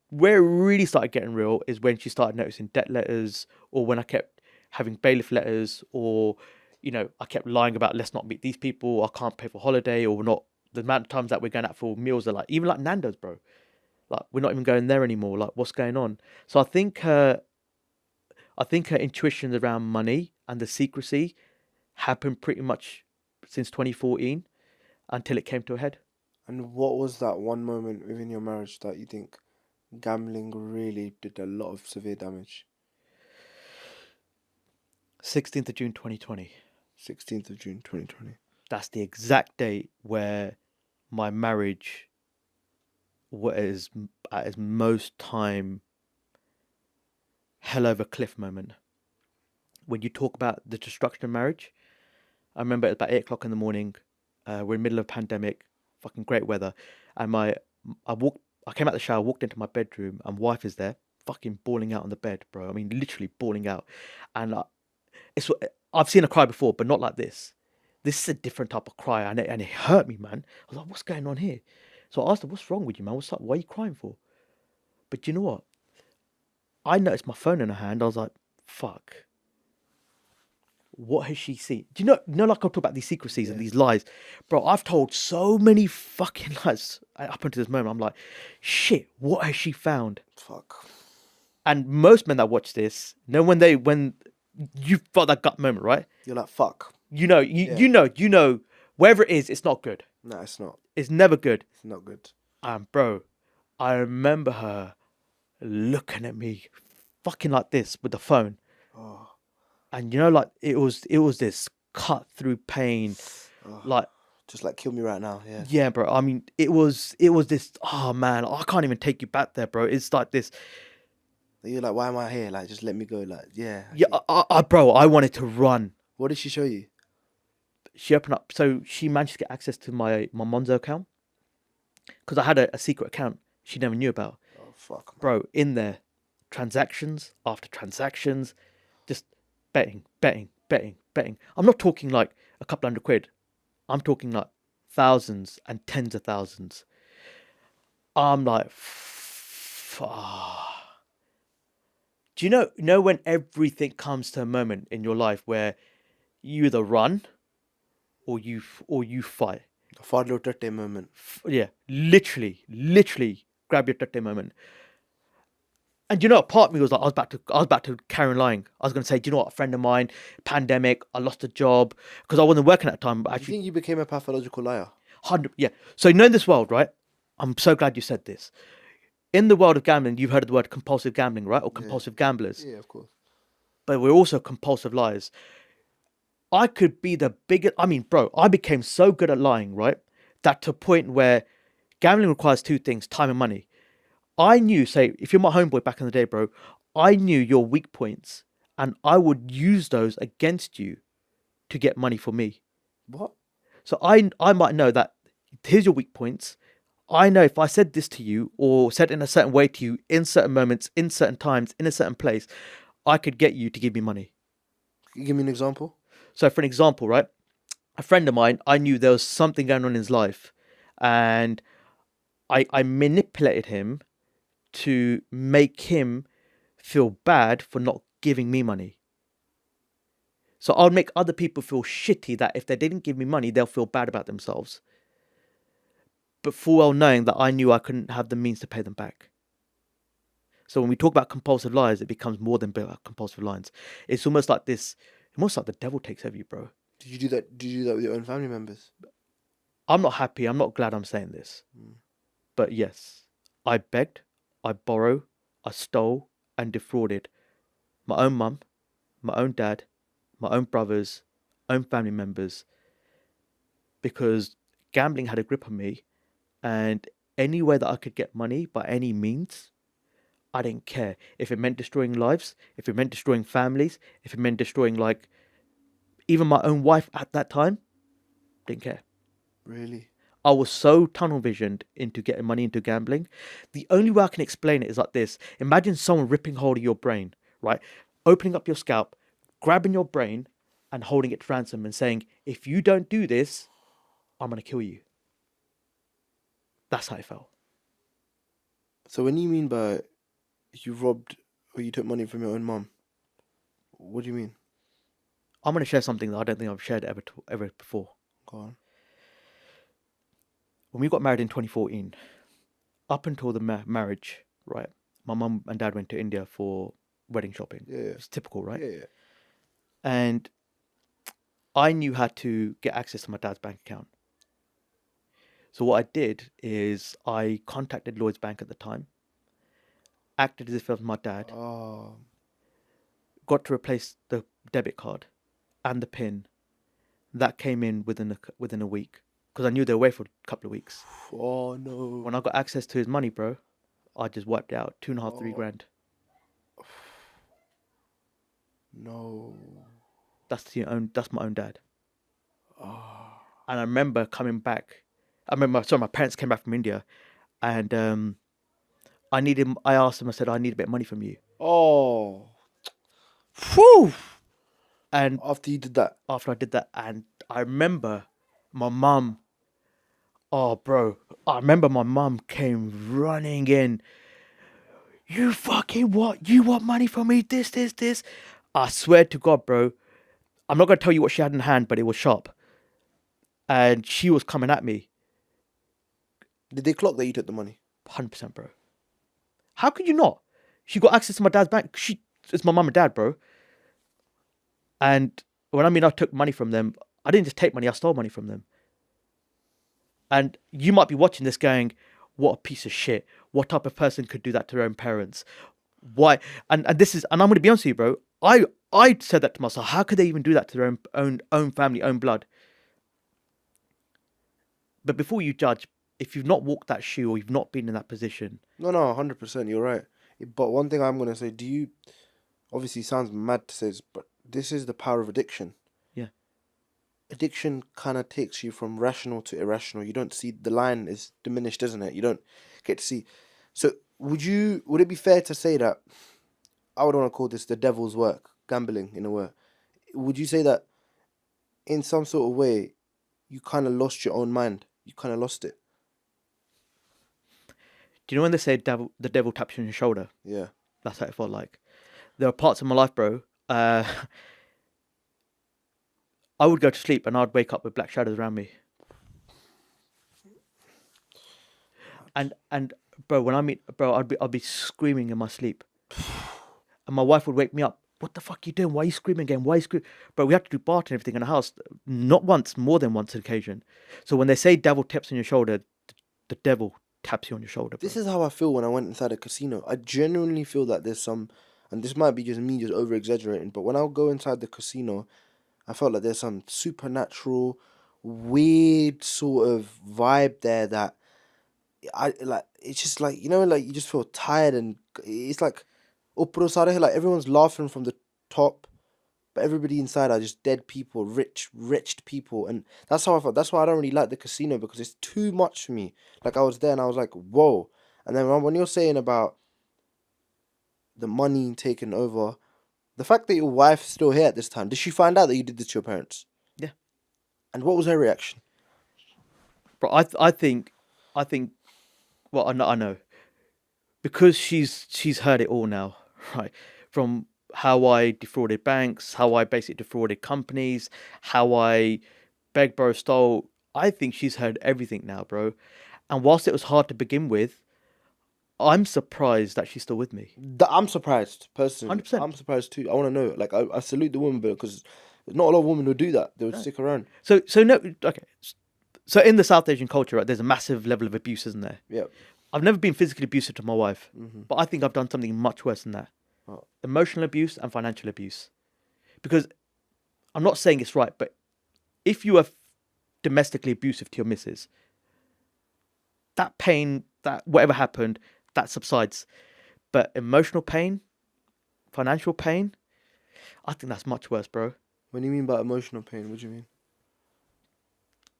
where it really started getting real is when she started noticing debt letters, or when I kept having bailiff letters, or, I kept lying about, let's not meet these people, I can't pay for holiday, or not. The amount of times that we're going out for meals are like, even like Nando's, bro. Like, we're not even going there anymore. Like, what's going on? So I think her intuitions around money and the secrecy happened pretty much since 2014 until it came to a head. And what was that one moment within your marriage that you think gambling really did a lot of severe damage? 16th of June 2020. 16th of June 2020. That's the exact date where my marriage was at its most time hell over cliff moment. When you talk about the destruction of marriage, I remember it was about 8 o'clock in the morning. We're in the middle of a pandemic, fucking great weather, and I came out the shower, walked into my bedroom, and wife is there, fucking bawling out on the bed, bro. I mean, literally bawling out, and I've seen her cry before, but not like this. This is a different type of cry, and it hurt me, man. I was like, what's going on here? So I asked her, what's wrong with you, man? What's up? Why are you crying for? But you know what? I noticed my phone in her hand. I was like, fuck. What has she seen? Do you know, like I talk about these secrecies and these lies, bro. I've told so many fucking lies up until this moment. I'm like, shit. What has she found? Fuck. And most men that watch this know when you felt that gut moment, right? You're like, fuck. You know, wherever it is, it's not good. No, it's not. It's never good. It's not good. And bro, I remember her looking at me, fucking like this with the phone. Oh. And like it was this cut through pain, like just like kill me right now. Yeah. Yeah, bro. I mean, it was this. Oh man, I can't even take you back there, bro. It's like this. You're like, why am I here? Like, just let me go. Like, yeah. Yeah, bro. I wanted to run. What did she show you? She opened up, so she managed to get access to my Monzo account because I had a secret account she never knew about. Oh fuck, man. Bro, in there, transactions after transactions, just betting, betting, betting, betting. I'm not talking like a couple £100. I'm talking like thousands and tens of thousands. I'm like, do you know when everything comes to a moment in your life where you either run or you fight? The Fadlo Tete moment. Yeah, literally grab your tete moment. And you know, a part of me was like, I was about to carry on lying. I was going to say, do you know what, a friend of mine, pandemic, I lost a job because I wasn't working at the time. But Do you actually, think you became a pathological liar? 100, yeah. So you know, in this world, right? I'm so glad you said this. In the world of gambling, you've heard of the word compulsive gambling, right? Or compulsive gamblers. Yeah, of course. But we're also compulsive liars. I could be the biggest. I mean, bro, I became so good at lying, right? That to a point where gambling requires two things: time and money. I knew, say, if you're my homeboy back in the day, bro, I knew your weak points and I would use those against you to get money for me. What? So I might know that here's your weak points. I know if I said this to you or said in a certain way to you in certain moments, in certain times, in a certain place, I could get you to give me money. Can you give me an example? So for an example, right? A friend of mine, I knew there was something going on in his life and I manipulated him to make him feel bad for not giving me money. So I'll make other people feel shitty that if they didn't give me money, they'll feel bad about themselves. But full well knowing that I knew I couldn't have the means to pay them back. So when we talk about compulsive lies, it becomes more than compulsive lies. It's almost like this, almost like the devil takes over you, bro. Did you do that? Did you do that with your own family members? I'm not happy. I'm not glad I'm saying this. But yes, I begged, I borrowed, I stole and defrauded my own mum, my own dad, my own brothers, own family members, because gambling had a grip on me, and any way that I could get money by any means, I didn't care. If it meant destroying lives, if it meant destroying families, if it meant destroying like even my own wife at that time, didn't care. Really? I was so tunnel visioned into getting money into gambling. The only way I can explain it is like this. Imagine someone ripping hold of your brain, right? Opening up your scalp, grabbing your brain and holding it to ransom and saying, if you don't do this, I'm going to kill you. That's how it felt. So when you mean by you robbed or you took money from your own mum, what do you mean? I'm going to share something that I don't think I've shared ever before. Go on. When we got married in 2014, up until the marriage, right, my mum and dad went to India for wedding shopping. Yeah. It's typical, right? Yeah. And I knew how to get access to my dad's bank account. So what I did is I contacted Lloyd's Bank at the time, acted as if it was my dad, Oh. got to replace the debit card and the PIN. That came in within a week because I knew they were away for a couple of weeks. Oh no. When I got access to his money, bro, I just wiped it out. 2.5, 3 grand. No. That's my own dad. And I remember coming back. My parents came back from India, and I asked them. I said, I need a bit of money from you. Oh. Whew. And After you did that. after I did that, and I remember my mum. Oh, bro, I remember my mum came running in. You fucking what? You want money from me? This. I swear to God, bro. I'm not gonna tell you what she had in hand, but it was sharp. And she was coming at me. Did they clock that you took the money? 100%, bro. How could you not? She got access to my dad's bank. It's my mum and dad, bro. And when I mean I took money from them, I didn't just take money, I stole money from them. And you might be watching this going, what a piece of shit. What type of person could do that to their own parents? Why? And I'm going to be honest with you, bro. I said that to myself. How could they even do that to their own family, own blood? But before you judge, if you've not walked that shoe or you've not been in that position. No, 100%. You're right. But one thing I'm going to say, obviously it sounds mad to say this, but this is the power of addiction. addiction kind of takes you from rational to irrational. You don't see the line is diminished, isn't it? You don't get to see. So would it be fair to say that I would want to call this the devil's work, gambling in a way? Would you say that in some sort of way you kind of lost your own mind? You kind of lost it. Do you know when they say the devil taps you on your shoulder? Yeah. That's how it felt like. There are parts of my life, bro. I would go to sleep and I'd wake up with black shadows around me. And bro, I'd be screaming in my sleep, and my wife would wake me up. What the fuck are you doing? Why are you screaming again? Why are you screaming? Bro, we had to do bath and everything in the house, not once, more than once occasion. So when they say devil taps on your shoulder, the devil taps you on your shoulder, bro. This is how I feel when I went inside a casino. I genuinely feel that there's some, and this might be just me just over exaggerating, but when I go inside the casino, I felt like there's some supernatural, weird sort of vibe there that I like. It's just like, like you just feel tired, and it's like, like everyone's laughing from the top, but everybody inside are just dead people, rich people, and that's how I felt. That's why I don't really like the casino, because it's too much for me. Like, I was there and I was like, whoa. And then when you're saying about the money taking over, the fact that your wife's still here at this time, did she find out that you did this to your parents? Yeah. And what was her reaction? Bro, I think, well, I know, because she's heard it all now, right? From how I defrauded banks, how I basically defrauded companies, how I begged, bro, stole. I think she's heard everything now, bro. And whilst it was hard to begin with, I'm surprised that she's still with me. I'm surprised, personally. 100%. I'm surprised too. I want to know. Like, I salute the woman, because not a lot of women would do that. They would stick around. So no, okay. So in the South Asian culture, right, there's a massive level of abuse, isn't there? Yeah. I've never been physically abusive to my wife, but I think I've done something much worse than that. Oh. Emotional abuse and financial abuse. Because I'm not saying it's right, but if you are domestically abusive to your missus, that pain, that whatever happened, that subsides. But emotional pain, financial pain, I think that's much worse, bro. What do you mean by emotional pain? What do you mean?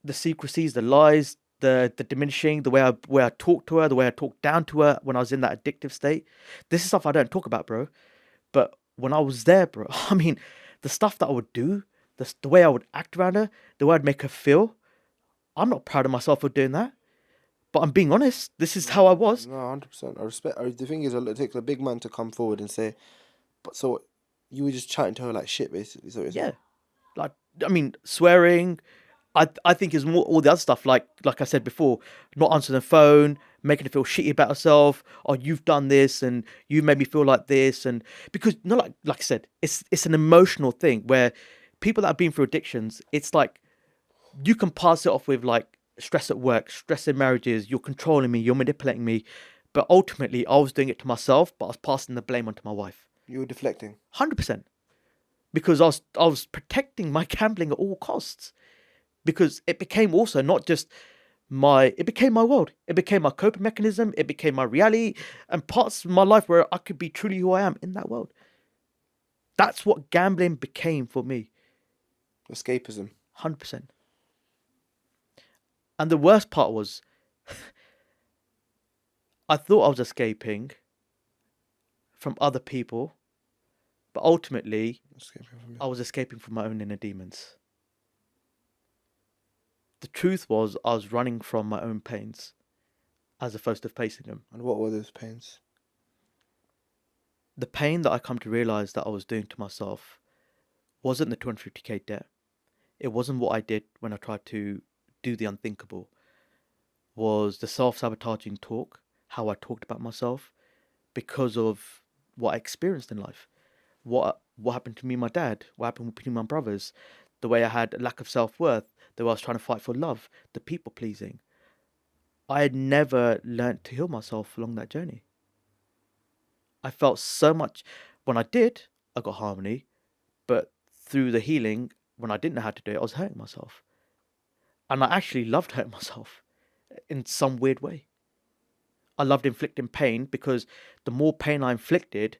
The secrecies, the lies, the diminishing, the way I talked to her, the way I talked down to her when I was in that addictive state. This is stuff I don't talk about, bro. But when I was there, bro, I mean, the stuff that I would do, the way I would act around her, the way I'd make her feel, I'm not proud of myself for doing that. But I'm being honest. This is how I was. No, 100%. I respect. The thing is, it takes a big man to come forward and say, but so you were just chatting to her like shit, basically. So Yeah. Like, I mean, swearing. I think is more all the other stuff, like I said before, not answering the phone, making her feel shitty about herself. Oh, you've done this and you made me feel like this, and because not like I said, it's an emotional thing where people that have been through addictions, it's like you can pass it off with like stress at work, stress in marriages, you're controlling me, you're manipulating me, but ultimately I was doing it to myself, but I was passing the blame onto my wife. you were deflecting. 100%, because I was protecting my gambling at all costs. Because it became also not just it became my world. It became my coping mechanism. It became my reality and parts of my life where I could be truly who I am in that world. That's what gambling became for me. Escapism. 100%. And the worst part was, I thought I was escaping from other people, but ultimately, I was escaping from my own inner demons. The truth was, I was running from my own pains as opposed to facing them. And what were those pains? The pain that I come to realize that I was doing to myself wasn't the 250k debt. It wasn't what I did when I tried to do the unthinkable. Was the self-sabotaging talk, how I talked about myself because of what I experienced in life. What happened to me and my dad, what happened between my brothers, the way I had a lack of self-worth, the way I was trying to fight for love, the people-pleasing. I had never learnt to heal myself along that journey. I felt so much. When I did, I got harmony. But through the healing, when I didn't know how to do it, I was hurting myself. And I actually loved hurting myself in some weird way. I loved inflicting pain because the more pain I inflicted,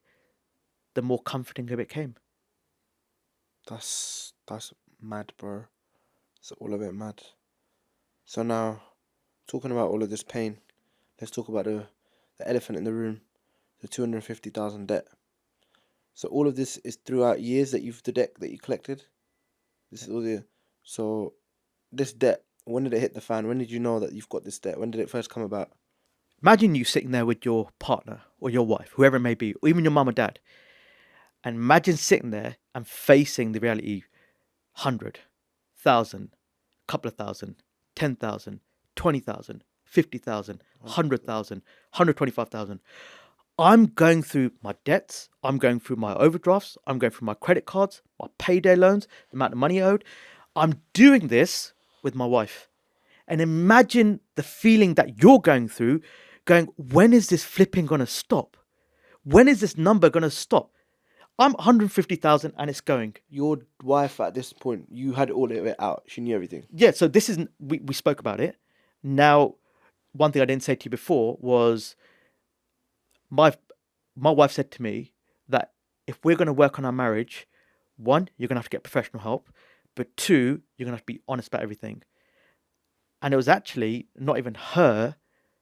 the more comforting it became. That's mad, bro. It's all a bit mad. So now, talking about all of this pain, let's talk about the elephant in the room, the 250,000 debt. So all of this is throughout years that the debt that you collected. This is all the so this debt. When did it hit the fan? When did you know that you've got this debt? When did it first come about? Imagine you sitting there with your partner or your wife, whoever it may be, or even your mum or dad. And imagine sitting there and facing the reality 100, 1,000, couple of thousand, 10,000, 20,000, 50,000, 100,000, 125,000. I'm going through my debts. I'm going through my overdrafts. I'm going through my credit cards, my payday loans, the amount of money owed. I'm doing this with my wife. And imagine the feeling that you're going through, going, when is this flipping going to stop? When is this number going to stop? I'm 150,000 and it's going. Your wife at this point, you had all of it out. She knew everything. Yeah, so this is, we spoke about it. Now, one thing I didn't say to you before was my wife said to me that if we're going to work on our marriage, one, you're going to have to get professional help, but two, you're going to have to be honest about everything. And it was actually not even her,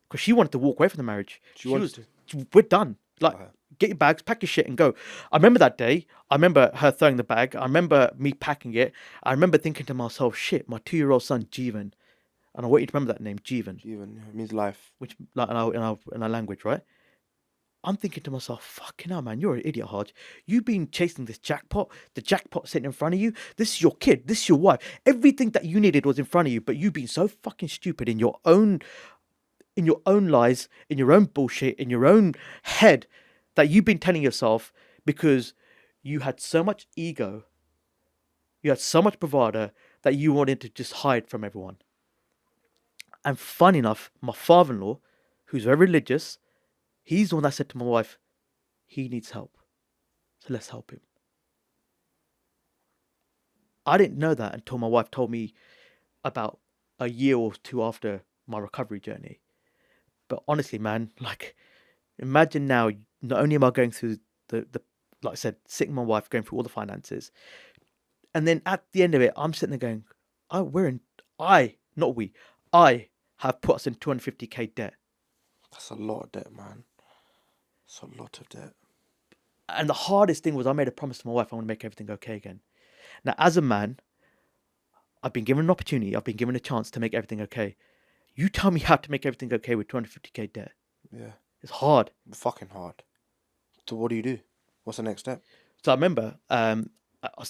because she wanted to walk away from the marriage. We're done. Like, get your bags, pack your shit and go. I remember that day. I remember her throwing the bag. I remember me packing it. I remember thinking to myself, shit, my 2-year-old son, Jeevan. And I want you to remember that name, Jeevan. Jeevan, yeah, means life. Which, like, in our language, right? I'm thinking to myself, fucking hell, man, you're an idiot, Harj. You've been chasing this jackpot. The jackpot sitting in front of you. This is your kid. This is your wife. Everything that you needed was in front of you, but you've been so fucking stupid in your own lies, in your own bullshit, in your own head that you've been telling yourself because you had so much ego, you had so much bravado that you wanted to just hide from everyone. And funny enough, my father-in-law, who's very religious, he's the one that said to my wife, he needs help. So let's help him. I didn't know that until my wife told me about a year or two after my recovery journey. But honestly, man, like, imagine now, not only am I going through the like I said, sitting with my wife, going through all the finances. And then at the end of it, I'm sitting there going, I have put us in 250k debt. That's a lot of debt, man. It's a lot of debt. And the hardest thing was I made a promise to my wife, I want to make everything okay again. Now, as a man, I've been given an opportunity. I've been given a chance to make everything okay. You tell me how to make everything okay with 250k debt. Yeah. It's hard. Fucking hard. So what do you do? What's the next step? So I remember I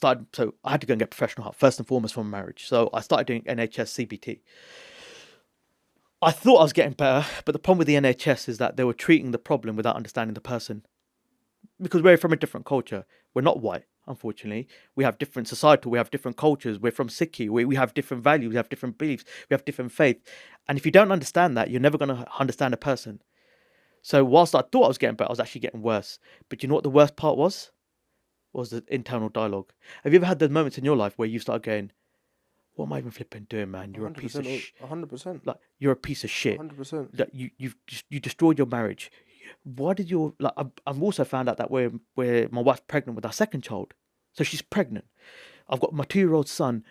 had to go and get professional help, first and foremost from marriage. So I started doing NHS CBT. I thought I was getting better, but the problem with the NHS is that they were treating the problem without understanding the person. Because we're from a different culture. We're not white, unfortunately. We have different societal, we have different cultures. We're from Sikhi. We have different values, we have different beliefs, we have different faith. And if you don't understand that, you're never going to understand a person. So whilst I thought I was getting better, I was actually getting worse. But you know what the worst part was? Was the internal dialogue. Have you ever had those moments in your life where you start going, what am I even flipping doing, man? You're a piece of shit. 100%. Like, you're a piece of shit. 100%. Like, you destroyed your marriage. Why did your like? I've also found out that we're my wife's pregnant with our second child, so she's pregnant. I've got my 2-year-old son.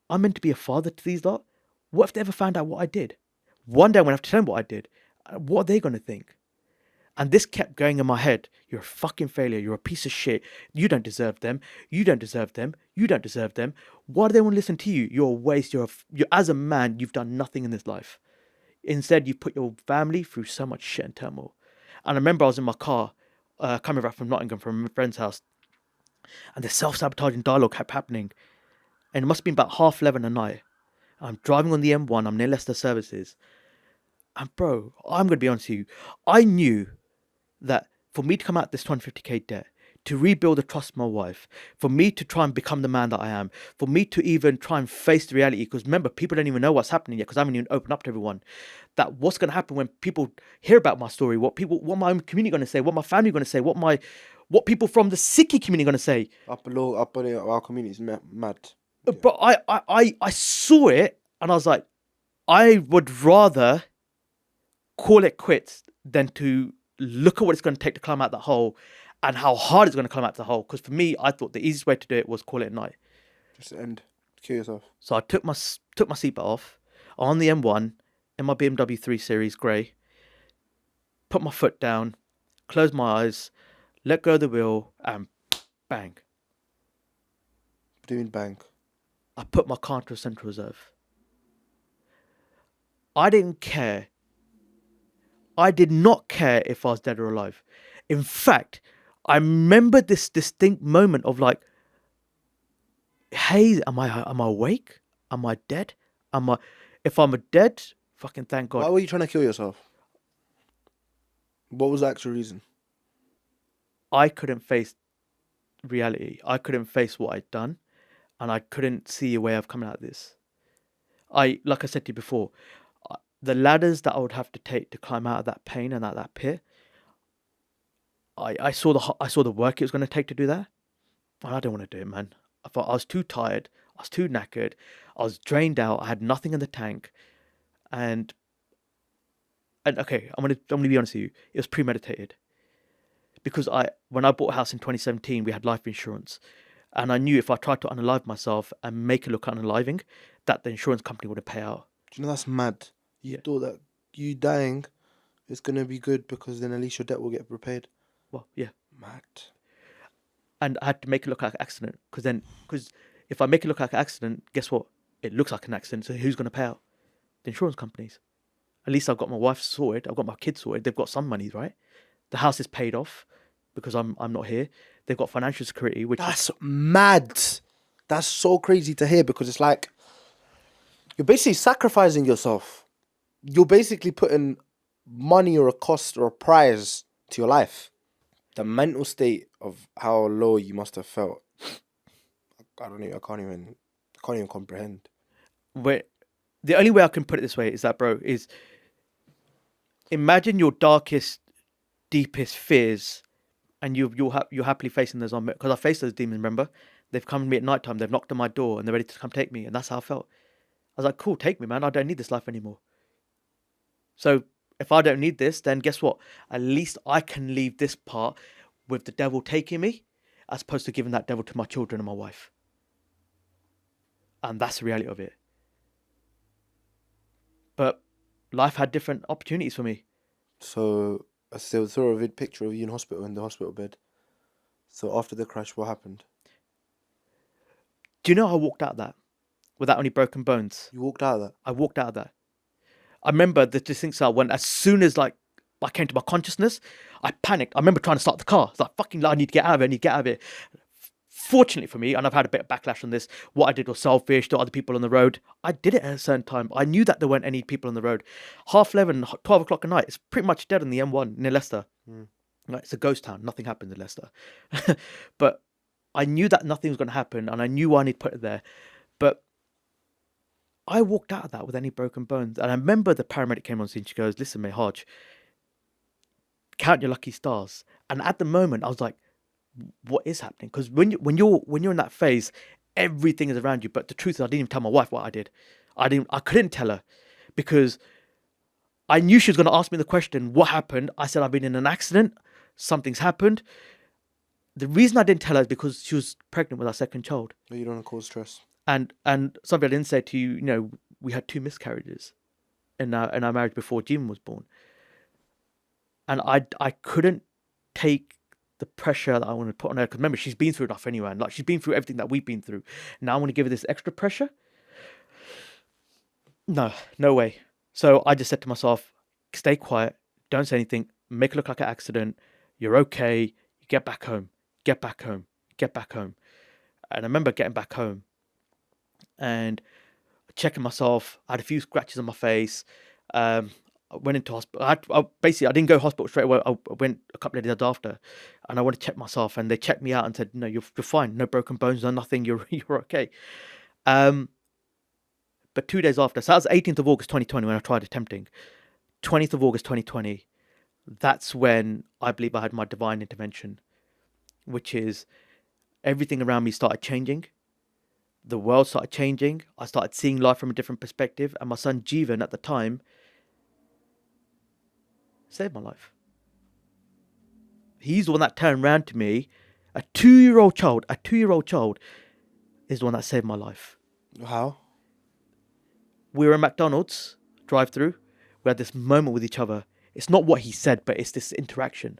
I'm meant to be a father to these lot. What if they ever found out what I did? One day I'm gonna have to tell them what I did. What are they gonna think? And this kept going in my head. You're a fucking failure. You're a piece of shit. You don't deserve them. You don't deserve them. You don't deserve them. Why do they want to listen to you? You're a waste. You're as a man, you've done nothing in this life. Instead, you put your family through so much shit and turmoil. And I remember I was in my car, coming back from Nottingham from a friend's house, and the self-sabotaging dialogue kept happening. And it must have been about 11:30 at night. I'm driving on the M1. I'm near Leicester Services. And bro, I'm going to be honest with you. I knew that for me to come out this 250k debt, to rebuild the trust of my wife, for me to try and become the man that I am, for me to even try and face the reality, because remember, people don't even know what's happening yet, because I haven't even opened up to everyone, that what's going to happen when people hear about my story, what my own community going to say, what my family going to say, what people from the Sikhi community going to say. Up our community is mad. Yeah. But I saw it, and I was like, I would rather call it quits than to look at what it's going to take to climb out that hole and how hard it's going to climb out the hole. Because for me, I thought the easiest way to do it was call it a night. Just end. Kill yourself. So I took my seatbelt off on the M1 in my BMW 3 Series grey, put my foot down, closed my eyes, let go of the wheel, and bang. What do you mean bang? I put my car into a central reserve. I didn't care. I did not care if I was dead or alive. In fact, I remember this distinct moment of like, hey, am I awake? Am I dead? If I'm dead, fucking thank God. Why were you trying to kill yourself? What was the actual reason? I couldn't face reality. I couldn't face what I'd done, and I couldn't see a way of coming out of this. Like I said to you before, the ladders that I would have to take to climb out of that pain and out of that pit, I saw the work it was going to take to do that, and I didn't want to do it, man. I thought I was too tired, I was too knackered, I was drained out, I had nothing in the tank, and okay, I'm gonna be honest with you, it was premeditated, because when I bought a house in 2017, we had life insurance, and I knew if I tried to unalive myself and make it look unaliving, that the insurance company wouldn't pay out. Do you know that's mad? You Yeah. thought that you dying is gonna be good because then at least your debt will get repaid. Well, yeah. Mad. And I had to make it look like an accident, because if I make it look like an accident, guess what? It looks like an accident. So who's going to pay out? The insurance companies. At least I've got my wife sorted. I've got my kids sorted. They've got some money, right? The house is paid off because I'm not here. They've got financial security, which That's mad. That's so crazy to hear because it's like you're basically sacrificing yourself. You're basically putting money or a cost or a prize to your life. The mental state of how low you must have felt. I can't even comprehend. the only way I can put it this way is that, bro, is imagine your darkest, deepest fears, and you're happily facing those on me, because I faced those demons. Remember, they've come to me at night time. They've knocked on my door and they're ready to come take me, and that's how I felt. I was like, cool, take me, man. I don't need this life anymore. So if I don't need this, then guess what? At least I can leave this part with the devil taking me, as opposed to giving that devil to my children and my wife. And that's the reality of it. But life had different opportunities for me. So I still saw a picture of you in hospital, in the hospital bed. So after the crash, what happened? Do you know how I walked out of that without any broken bones? You walked out of that. I walked out of that. I remember the distinct sound when, as soon as like I came to my consciousness, I panicked. I remember trying to start the car. It's like, fucking, I need to get out of it. I need to get out of it. Fortunately for me, and I've had a bit of backlash on this, what I did was selfish to other people on the road. I did it at a certain time. I knew that there weren't any people on the road. 11:30, 12 o'clock at night, it's pretty much dead on the M1 near Leicester. Like, it's a ghost town. Nothing happens in Leicester. But I knew that nothing was going to happen, and I knew I need to put it there. But I walked out of that with any broken bones. And I remember the paramedic came on scene. She goes, listen, mate, Harj, count your lucky stars. And at the moment, I was like, what is happening? Because when you're in that phase, everything is around you. But the truth is, I didn't even tell my wife what I did. I couldn't tell her, because I knew she was going to ask me the question, what happened? I said, I've been in an accident. Something's happened. The reason I didn't tell her is because she was pregnant with our second child. You don't want to cause stress. And something I didn't say to you, you know, we had 2 miscarriages in our marriage before Jim was born. And I couldn't take the pressure that I want to put on her, because remember, she's been through enough anyway, and like, she's been through everything that we've been through. Now I want to give her this extra pressure. No way. So I just said to myself, stay quiet, don't say anything, make it look like an accident, you're okay, you get back home. And I remember getting back home and checking myself. I had a few scratches on my face. I went into hospital. I didn't go to hospital straight away. I went a couple of days after, and I wanted to check myself, and they checked me out and said, no, you're fine, no broken bones, no nothing, you're okay. But 2 days after, so that was 18th of August 2020 when I tried attempting. 20th of August 2020, that's when I believe I had my divine intervention, which is everything around me started changing. The world started changing. I started seeing life from a different perspective. And my son Jeevan at the time saved my life. He's the one that turned around to me. A 2-year-old child is the one that saved my life. How? We were in McDonald's drive-through. We had this moment with each other. It's not what he said, but it's this interaction.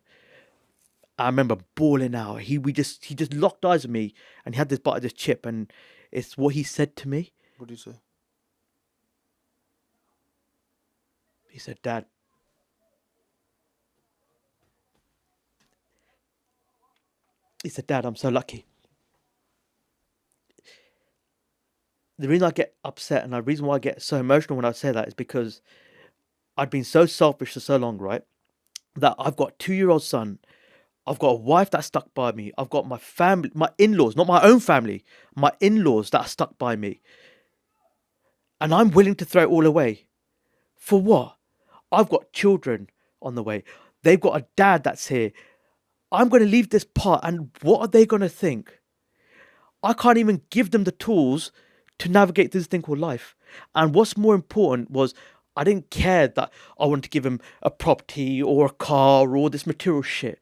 I remember bawling out. He just locked eyes with me, and he had this bite of this chip, and it's what he said to me. What do you say? He said, "Dad." He said, "Dad, I'm so lucky." The reason I get upset and the reason why I get so emotional when I say that is because I'd been so selfish for so long, right? That I've got a 2-year-old son. I've got a wife that stuck by me. I've got my family, my in-laws, not my own family, my in-laws that are stuck by me. And I'm willing to throw it all away. For what? I've got children on the way. They've got a dad that's here. I'm going to leave this part, and what are they going to think? I can't even give them the tools to navigate this thing called life. And what's more important was I didn't care that I wanted to give them a property or a car or all this material shit.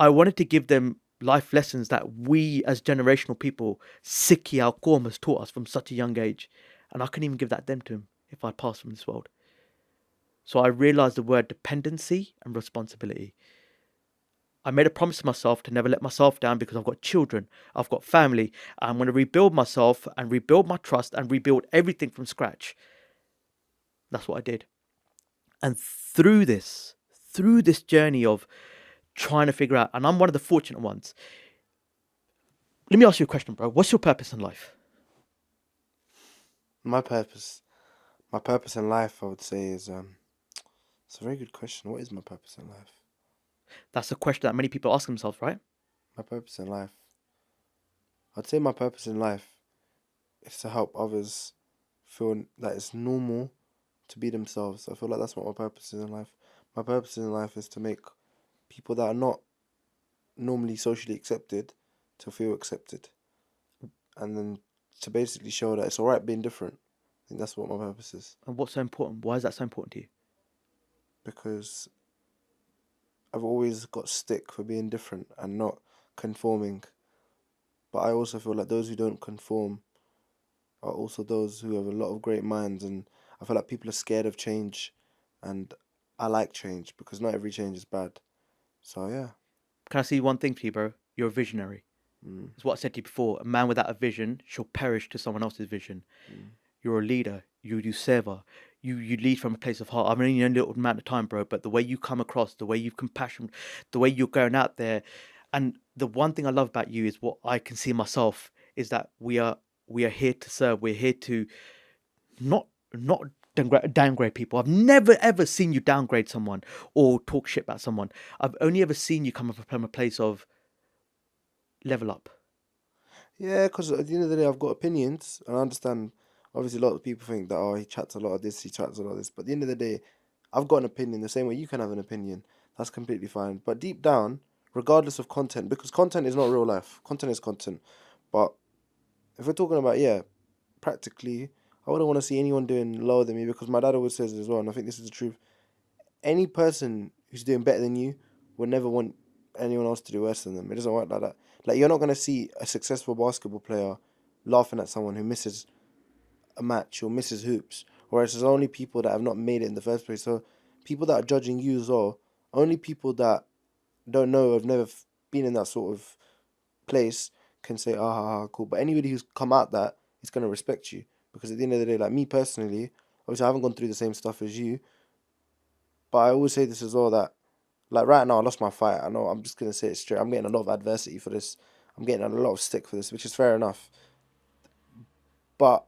I wanted to give them life lessons that we as generational people, Sikhi Al Qawm has taught us from such a young age. And I couldn't even give that them to him if I passed from this world. So I realized the word dependency and responsibility. I made a promise to myself to never let myself down because I've got children, I've got family. I'm going to rebuild myself and rebuild my trust and rebuild everything from scratch. That's what I did. And through this journey of trying to figure out, and I'm one of the fortunate ones. Let me ask you a question, bro. What's your purpose in life? My purpose in life, I would say, is it's a very good question. What is my purpose in life? That's a question that many people ask themselves, right? My purpose in life. I'd say my purpose in life is to help others feel that it's normal to be themselves. I feel like that's what my purpose is in life. My purpose in life is to make people that are not normally socially accepted to feel accepted. And then to basically show that it's alright being different. I think that's what my purpose is. And what's so important? Why is that so important to you? Because I've always got stick for being different and not conforming. But I also feel like those who don't conform are also those who have a lot of great minds, and I feel like people are scared of change, and I like change because not every change is bad. So yeah. Can I see one thing for you, bro? You're a visionary. It's what I said to you before. A man without a vision shall perish to someone else's vision. You're a leader. You do seva. You lead from a place of heart. I've only known a little amount of time, bro, but the way you come across, the way you've compassion, the way you're going out there, and the one thing I love about you is what I can see myself is that we are here to serve. We're here to not downgrade people. I've never ever seen you downgrade someone or talk shit about someone. I've only ever seen you come from a place of level up. Yeah, because at the end of the day, I've got opinions, and I understand. Obviously, a lot of people think that, oh, he chats a lot of this, he chats a lot of this. But at the end of the day, I've got an opinion the same way you can have an opinion. That's completely fine. But deep down, regardless of content, because content is not real life, content is content. But if we're talking about, yeah, practically, I wouldn't want to see anyone doing lower than me, because my dad always says it as well, and I think this is the truth. Any person who's doing better than you would never want anyone else to do worse than them. It doesn't work like that. Like, you're not going to see a successful basketball player laughing at someone who misses a match or misses hoops, whereas there's only people that have not made it in the first place. So people that are judging you as well, only people that don't know, have never been in that sort of place, can say, cool. But anybody who's come out that is going to respect you, because at the end of the day, like me personally, obviously I haven't gone through the same stuff as you, but I always say this as well, that like right now I lost my fight. I know, I'm just going to say it straight. I'm getting a lot of adversity for this. I'm getting a lot of stick for this, which is fair enough. But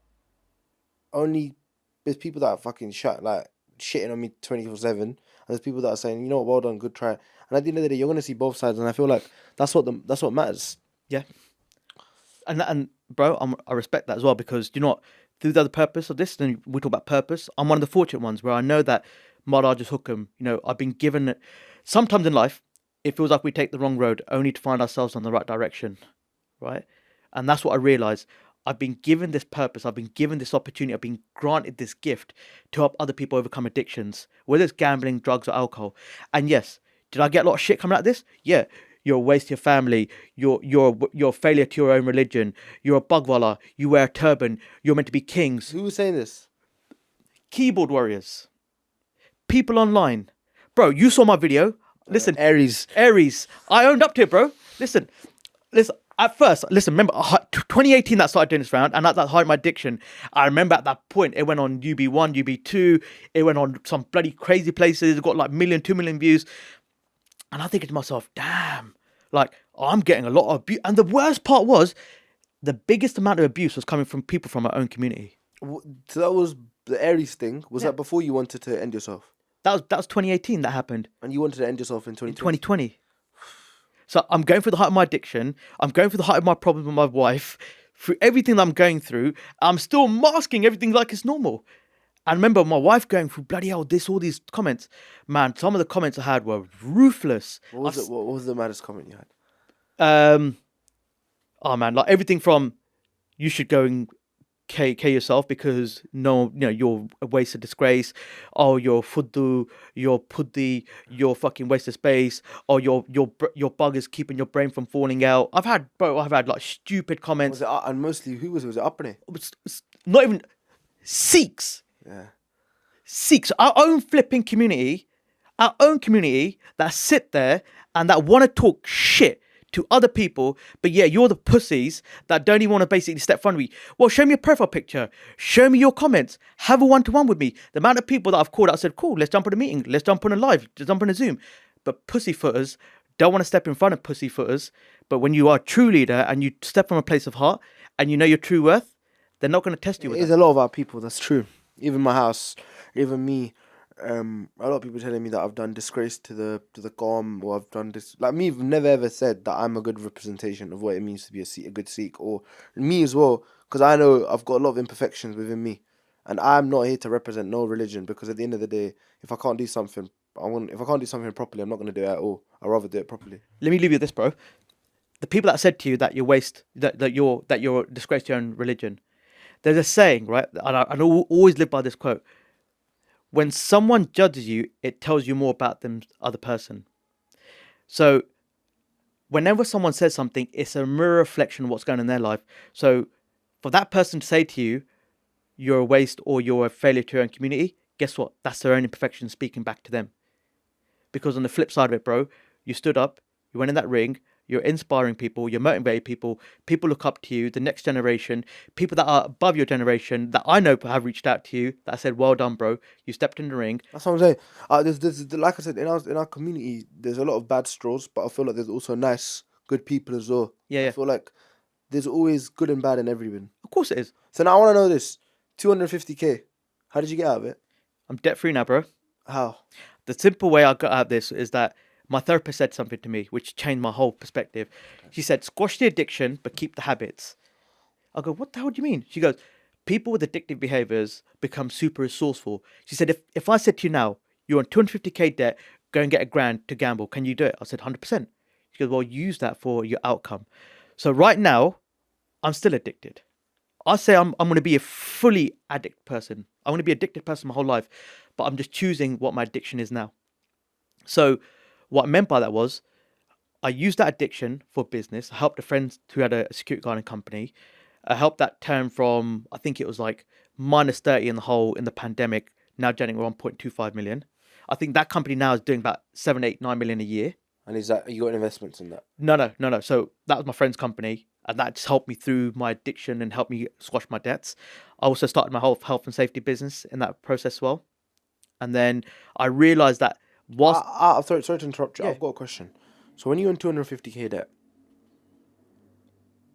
only there's people that are fucking shitting on me 24/7, and there's people that are saying, you know what, well done, good try. And at the end of the day, you're gonna see both sides, and I feel like that's what matters. Yeah. And bro, I respect that as well, because you know what, through the other purpose of this, then we talk about purpose. I'm one of the fortunate ones where I know that Maraj is Hookham. You know, I've been given. Sometimes in life, it feels like we take the wrong road only to find ourselves on the right direction, right? And that's what I realized. I've been given this purpose. I've been given this opportunity. I've been granted this gift to help other people overcome addictions, whether it's gambling, drugs, or alcohol. And yes, did I get a lot of shit coming out of this? Yeah. you're a waste to your family, you're a failure to your own religion, you're a bugwala, you wear a turban, you're meant to be kings. Who was saying this? Keyboard warriors, people online. Bro, you saw my video. Listen, Aries. I owned up to it, bro. Listen. At first, remember, 2018 that started doing this round, and at that height of my addiction, I remember at that point, it went on UB1, UB2, it went on some bloody crazy places, it got like 2 million views. And I'm thinking to myself, damn, like, I'm getting a lot of abuse. And the worst part was, the biggest amount of abuse was coming from people from our own community. So that was the Aries thing. Was that before you wanted to end yourself? That was 2018 that happened. And you wanted to end yourself in 2020? 2020. So I'm going through the height of my addiction. I'm going through the height of my problem with my wife. Through everything that I'm going through, I'm still masking everything like it's normal. And I remember my wife going through bloody hell, all these comments. Man, some of the comments I had were ruthless. What was the maddest comment you had? Oh man, like everything from you should go and K yourself because you're a waste of disgrace. Oh, you're fuddu, you're puddy, you're fucking waste of space. Or your bug is keeping your brain from falling out. I've had like stupid comments. Was it, and mostly who was it? Was it Upney? It's not even Sikhs. Yeah. Sikhs, our own community that sit there and that want to talk shit to other people, but yeah, you're the pussies that don't even want to basically step in front of me. Well, show me your profile picture, show me your comments, have a one-to-one with me. The amount of people that I've called, I said, cool, let's jump on a meeting, let's jump on a live, let's jump on a Zoom. But pussyfooters don't want to step in front of pussyfooters. But when you are a true leader and you step from a place of heart and you know your true worth, they're not going to test you with that. There's a lot of our people, that's true. Even my house, even me. A lot of people telling me that I've done disgrace to the Qom, or I've done this. Like me, I've never ever said that I'm a good representation of what it means to be a good Sikh, or me as well, because I know I've got a lot of imperfections within me, and I'm not here to represent no religion. Because at the end of the day, if I can't do something, if I can't do something properly, I'm not going to do it at all. I'd rather do it properly. Let me leave you with this, bro. The people that said to you that you're that you're a disgrace to your own religion. There's a saying, right? And I always live by this quote. When someone judges you, it tells you more about them, other person. So whenever someone says something, it's a mirror reflection of what's going on in their life. So for that person to say to you, you're a waste or you're a failure to your own community, guess what? That's their own imperfection speaking back to them. Because on the flip side of it, bro, you stood up, you went in that ring, you're inspiring people, you're motivating people, people look up to you, the next generation, people that are above your generation that I know have reached out to you that said, well done, bro, you stepped in the ring. That's what I'm saying. There's like I said, in our community, there's a lot of bad straws, but I feel like there's also nice, good people as well. Yeah. I feel like there's always good and bad in everyone. Of course it is. So now I want to know this. 250k. How did you get out of it? I'm debt free now, bro. How? The simple way I got out of this is that my therapist said something to me which changed my whole perspective. She said, squash the addiction, but keep the habits. I go, what the hell do you mean? She goes, people with addictive behaviors become super resourceful. She said, if I said to you now, you're on 250k debt, go and get $1,000 to gamble, can you do it? I said, 100%. She goes, well, use that for your outcome. So right now, I'm still addicted. I say I'm going to be a fully addict person. I'm going to be an addicted person my whole life, but I'm just choosing what my addiction is now. So what I meant by that was I used that addiction for business. I helped a friend who had a security guarding company. I helped that turn from, I think it was like minus 30 in the hole in the pandemic, now generating 1.25 million. I think that company now is doing about 7, 8, 9 million a year. And is that, you got investments in that? No. So that was my friend's company. And that just helped me through my addiction and helped me squash my debts. I also started my whole health and safety business in that process as well. And then I realized that whilst... sorry to interrupt you. Yeah. I've got a question. So when you're in 250k debt,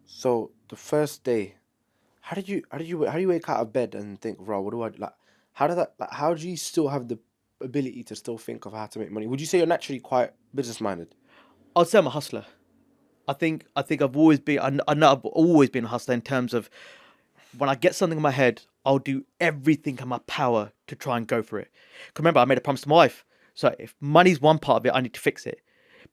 so the first day, how do you wake out of bed and think, bro, what do I like? How do you still have the ability to still think of how to make money? Would you say you're naturally quite business minded? I'd say I'm a hustler. I think I've always been. I know I've always been a hustler in terms of when I get something in my head, I'll do everything in my power to try and go for it. 'Cause remember, I made a promise to my wife. So if money's one part of it, I need to fix it.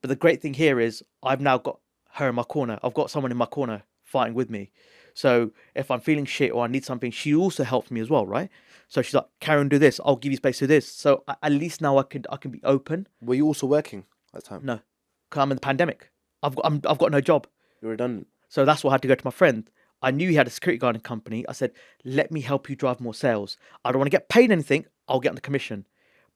But the great thing here is I've now got her in my corner. I've got someone in my corner fighting with me. So if I'm feeling shit or I need something, she also helps me as well, right? So she's like, Karen, do this. I'll give you space to do this. So at least now I can be open. Were you also working at the time? No, because I'm in the pandemic. I've got no job. You're redundant. So that's why I had to go to my friend. I knew he had a security guarding company. I said, let me help you drive more sales. I don't want to get paid anything. I'll get on the commission.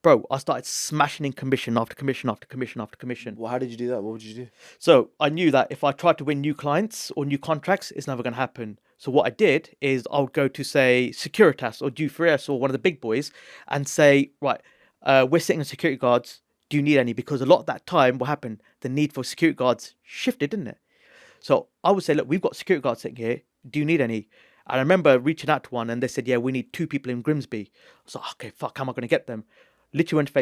Bro, I started smashing in commission after commission after commission after commission. Well, how did you do that? What would you do? So I knew that if I tried to win new clients or new contracts, it's never going to happen. So what I did is I would go to, say, Securitas or Dufresne or one of the big boys and say, right, we're sitting on security guards. Do you need any? Because a lot of that time, what happened? The need for security guards shifted, didn't it? So I would say, look, we've got security guards sitting here. Do you need any? And I remember reaching out to one and they said, yeah, we need 2 people in Grimsby. I was like, okay, fuck, how am I going to get them? Literally went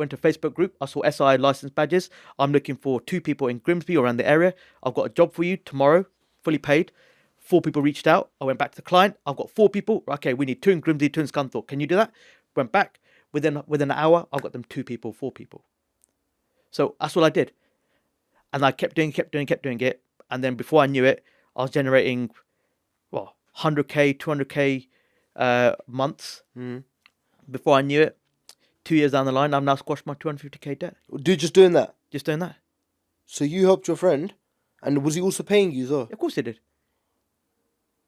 to a Facebook group. I saw SI license badges. I'm looking for 2 people in Grimsby or around the area. I've got a job for you tomorrow, fully paid. 4 people reached out. I went back to the client. I've got 4 people. Okay, we need 2 in Grimsby, 2 in Scunthorpe. Can you do that? Went back. Within an hour, I got them 2 people, 4 people. So that's what I did. And I kept doing it. And then before I knew it, I was generating, 100K, 200K months. Before I knew it, 2 years down the line, I've now squashed my 250K debt. Dude, just doing that. Just doing that. So you helped your friend, and was he also paying you as well? Of course he did.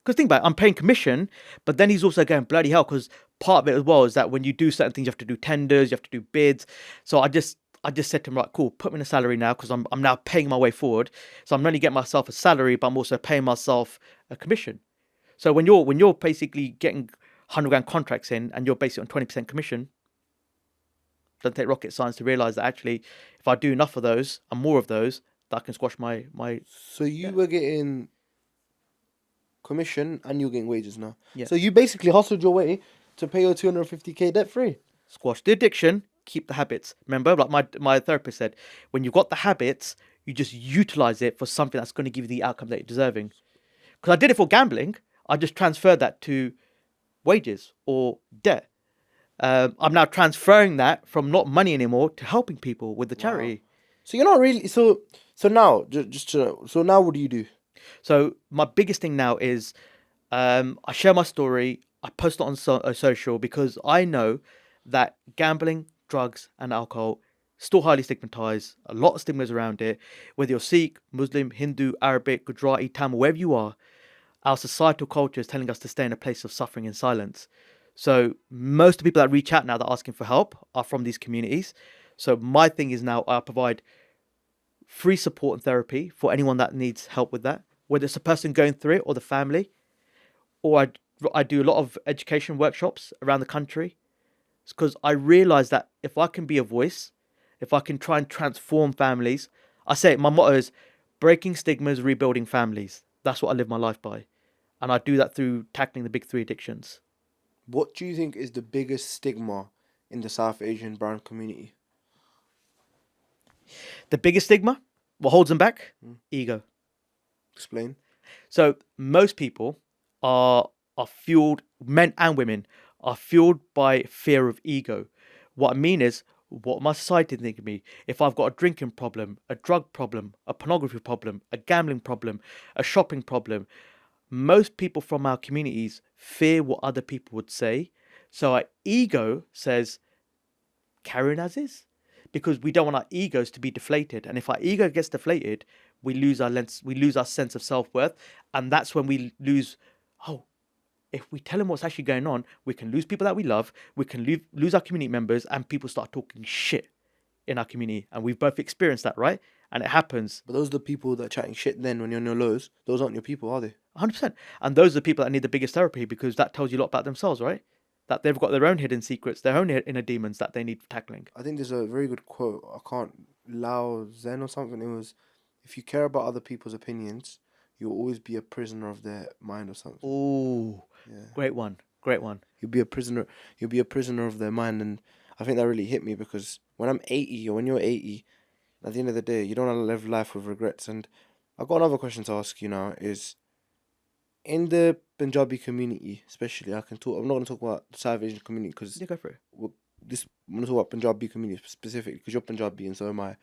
Because think about it, I'm paying commission, but then he's also going, bloody hell, because part of it as well is that when you do certain things, you have to do tenders, you have to do bids. So I just said to him, right, cool, put me in a salary now because I'm now paying my way forward. So I'm not only getting myself a salary, but I'm also paying myself a commission. So when you're basically getting 100 grand contracts in and you're basically on 20% commission, doesn't take rocket science to realize that actually, if I do enough of those and more of those, that I can squash my. So you were getting commission and you're getting wages now. Yeah. So you basically hustled your way to pay your 250K debt free. Squash the addiction, keep the habits. Remember, like my therapist said, when you've got the habits, you just utilize it for something that's going to give you the outcome that you're deserving. Because I did it for gambling, I just transferred that to wages or debt. I'm now transferring that from not money anymore to helping people with the charity. So you're not really so now so now what do you do? So my biggest thing now is I share my story. I post it on social because I know that gambling, drugs, and alcohol still highly stigmatized. A lot of stigmas around it. Whether you're Sikh, Muslim, Hindu, Arabic, Gujarati, Tamil, wherever you are, our societal culture is telling us to stay in a place of suffering and silence. So most of the people that reach out now that are asking for help are from these communities. So my thing is now I provide free support and therapy for anyone that needs help with that, whether it's a person going through it or the family. Or I do a lot of education workshops around the country because I realize that if I can be a voice, if I can try and transform families, I say my motto is breaking stigmas, rebuilding families. That's what I live my life by. And I do that through tackling the big 3 addictions. What do you think is the biggest stigma in the South Asian brown community? The biggest stigma, what holds them back? Ego. Explain. So most people are fueled, men and women, are fueled by fear of ego. What I mean is, what my society think of me? If I've got a drinking problem, a drug problem, a pornography problem, a gambling problem, a shopping problem, most people from our communities fear what other people would say. So our ego says, carry on as is. Because we don't want our egos to be deflated. And if our ego gets deflated, we lose our sense of self-worth. And that's when we lose, if we tell them what's actually going on, we can lose people that we love, we can lose our community members, and people start talking shit in our community. And we've both experienced that, right? And it happens. But those are the people that are chatting shit then when you're on your lows. Those aren't your people, are they? 100%. And those are the people that need the biggest therapy because that tells you a lot about themselves, right? That they've got their own hidden secrets, their own inner demons that they need tackling. I think there's a very good quote. I can't, Lao Zen or something. It was, if you care about other people's opinions, you'll always be a prisoner of their mind or something. Oh, yeah. Great one. You'll be a prisoner of their mind. And I think that really hit me because when I'm 80 or when you're 80, at the end of the day, you don't want to live life with regrets. And I've got another question to ask you now is, in the Punjabi community, especially, I'm not going to talk about the South Asian community because go for it. I'm going to talk about Punjabi community specifically because you're Punjabi and so am I.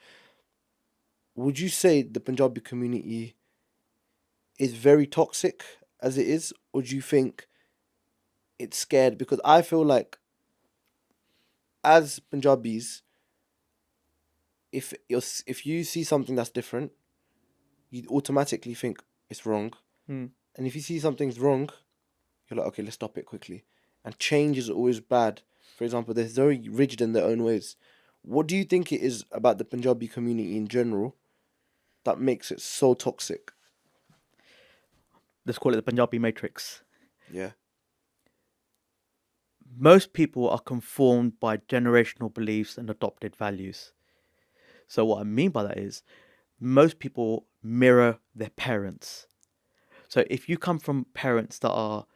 Would you say the Punjabi community is very toxic as it is, or do you think it's scared? Because I feel like as Punjabis, if you see something that's different, you automatically think it's wrong. Mm. And if you see something's wrong, you're like, okay, let's stop it quickly. And change is always bad. For example, they're very rigid in their own ways. What do you think it is about the Punjabi community in general that makes it so toxic? Let's call it the Punjabi matrix. Yeah. Most people are conformed by generational beliefs and adopted values. So what I mean by that is most people mirror their parents. So if you come from parents that are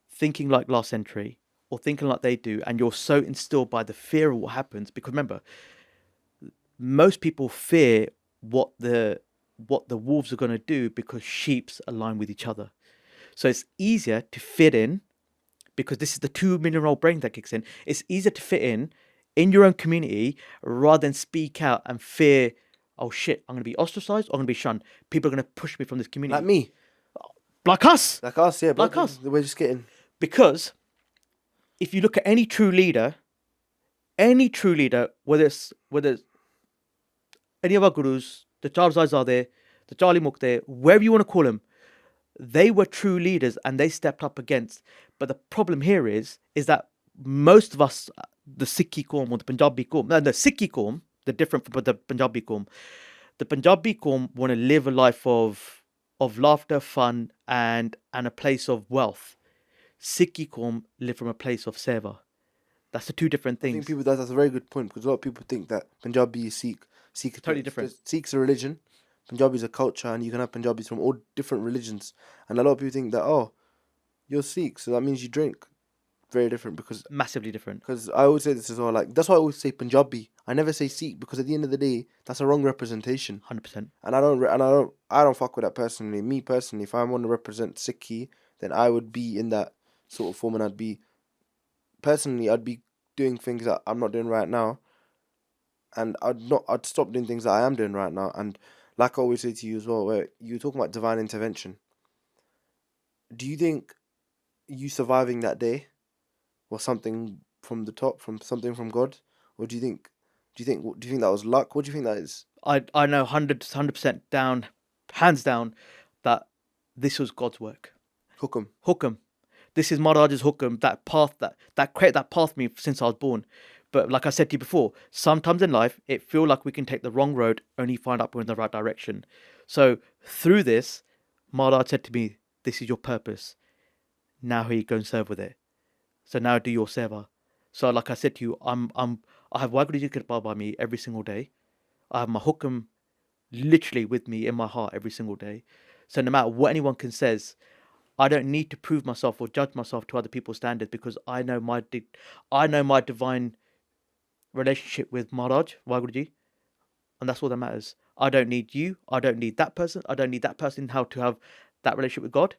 thinking like last century or thinking like they do, and you're so instilled by the fear of what happens, because remember, most people fear what the wolves are going to do because sheeps align with each other. So it's easier to fit in because this is the 2 million-year-old brain that kicks in. It's easier to fit in your own community rather than speak out and fear, oh shit, I'm going to be ostracized or I'm going to be shunned. People are going to push me from this community. Like me. Like us. Like us, yeah. Like But us. we're just getting... Because if you look at any true leader, whether it's any of our gurus, the Charzais are there, the Charlie Mukh there, wherever you want to call them, they were true leaders and they stepped up against. But the problem here is that most of us, the Sikhi Qaum or the Punjabi Qaum, no, the Sikhi Qaum, they're different from the Punjabi Qaum. The Punjabi Qaum want to live a life of laughter, fun, and a place of wealth. Sikhi Qaum live from a place of seva. That's the two different I things. think people, that's a very good point, because a lot of people think that Punjabi is Sikh. Sikh Totally different. Sikh's a religion, Punjabi is a culture, and you can have Punjabis from all different religions. And a lot of people think that, oh, you're Sikh, so that means you drink. Very different, because Massively different. I always say this as well. Like, that's why I always say Punjabi. I never say Sikh, because at the end of the day, that's a wrong representation. 100%. And I don't fuck with that personally. Me personally, if I want to represent Sikhi, then I would be in that sort of form, and I'd be doing things that I'm not doing right now, and I'd stop doing things that I am doing right now. And like I always say to you as well, where you're talking about divine intervention, do you think you surviving that day was something from the top, from something from God, or do you think that was luck? What do you think that is? I know 100% down, hands down, that this was God's work. Hukum. This is Maharaj's hukum, that path that created that path for me since I was born. But like I said to you before, sometimes in life it feels like we can take the wrong road, only find out we're in the right direction. So through this, Maharaj said to me, "This is your purpose. Now here you go and serve with it. So now do your seva." So like I said to you, I have Waheguru Ji Ki Kripa by me every single day. I have my hukum literally with me in my heart every single day. So no matter what anyone can says, I don't need to prove myself or judge myself to other people's standards, because I know my divine relationship with Maharaj, Waheguru, and that's all that matters. I don't need you. I don't need that person. I don't need that person how to have that relationship with God.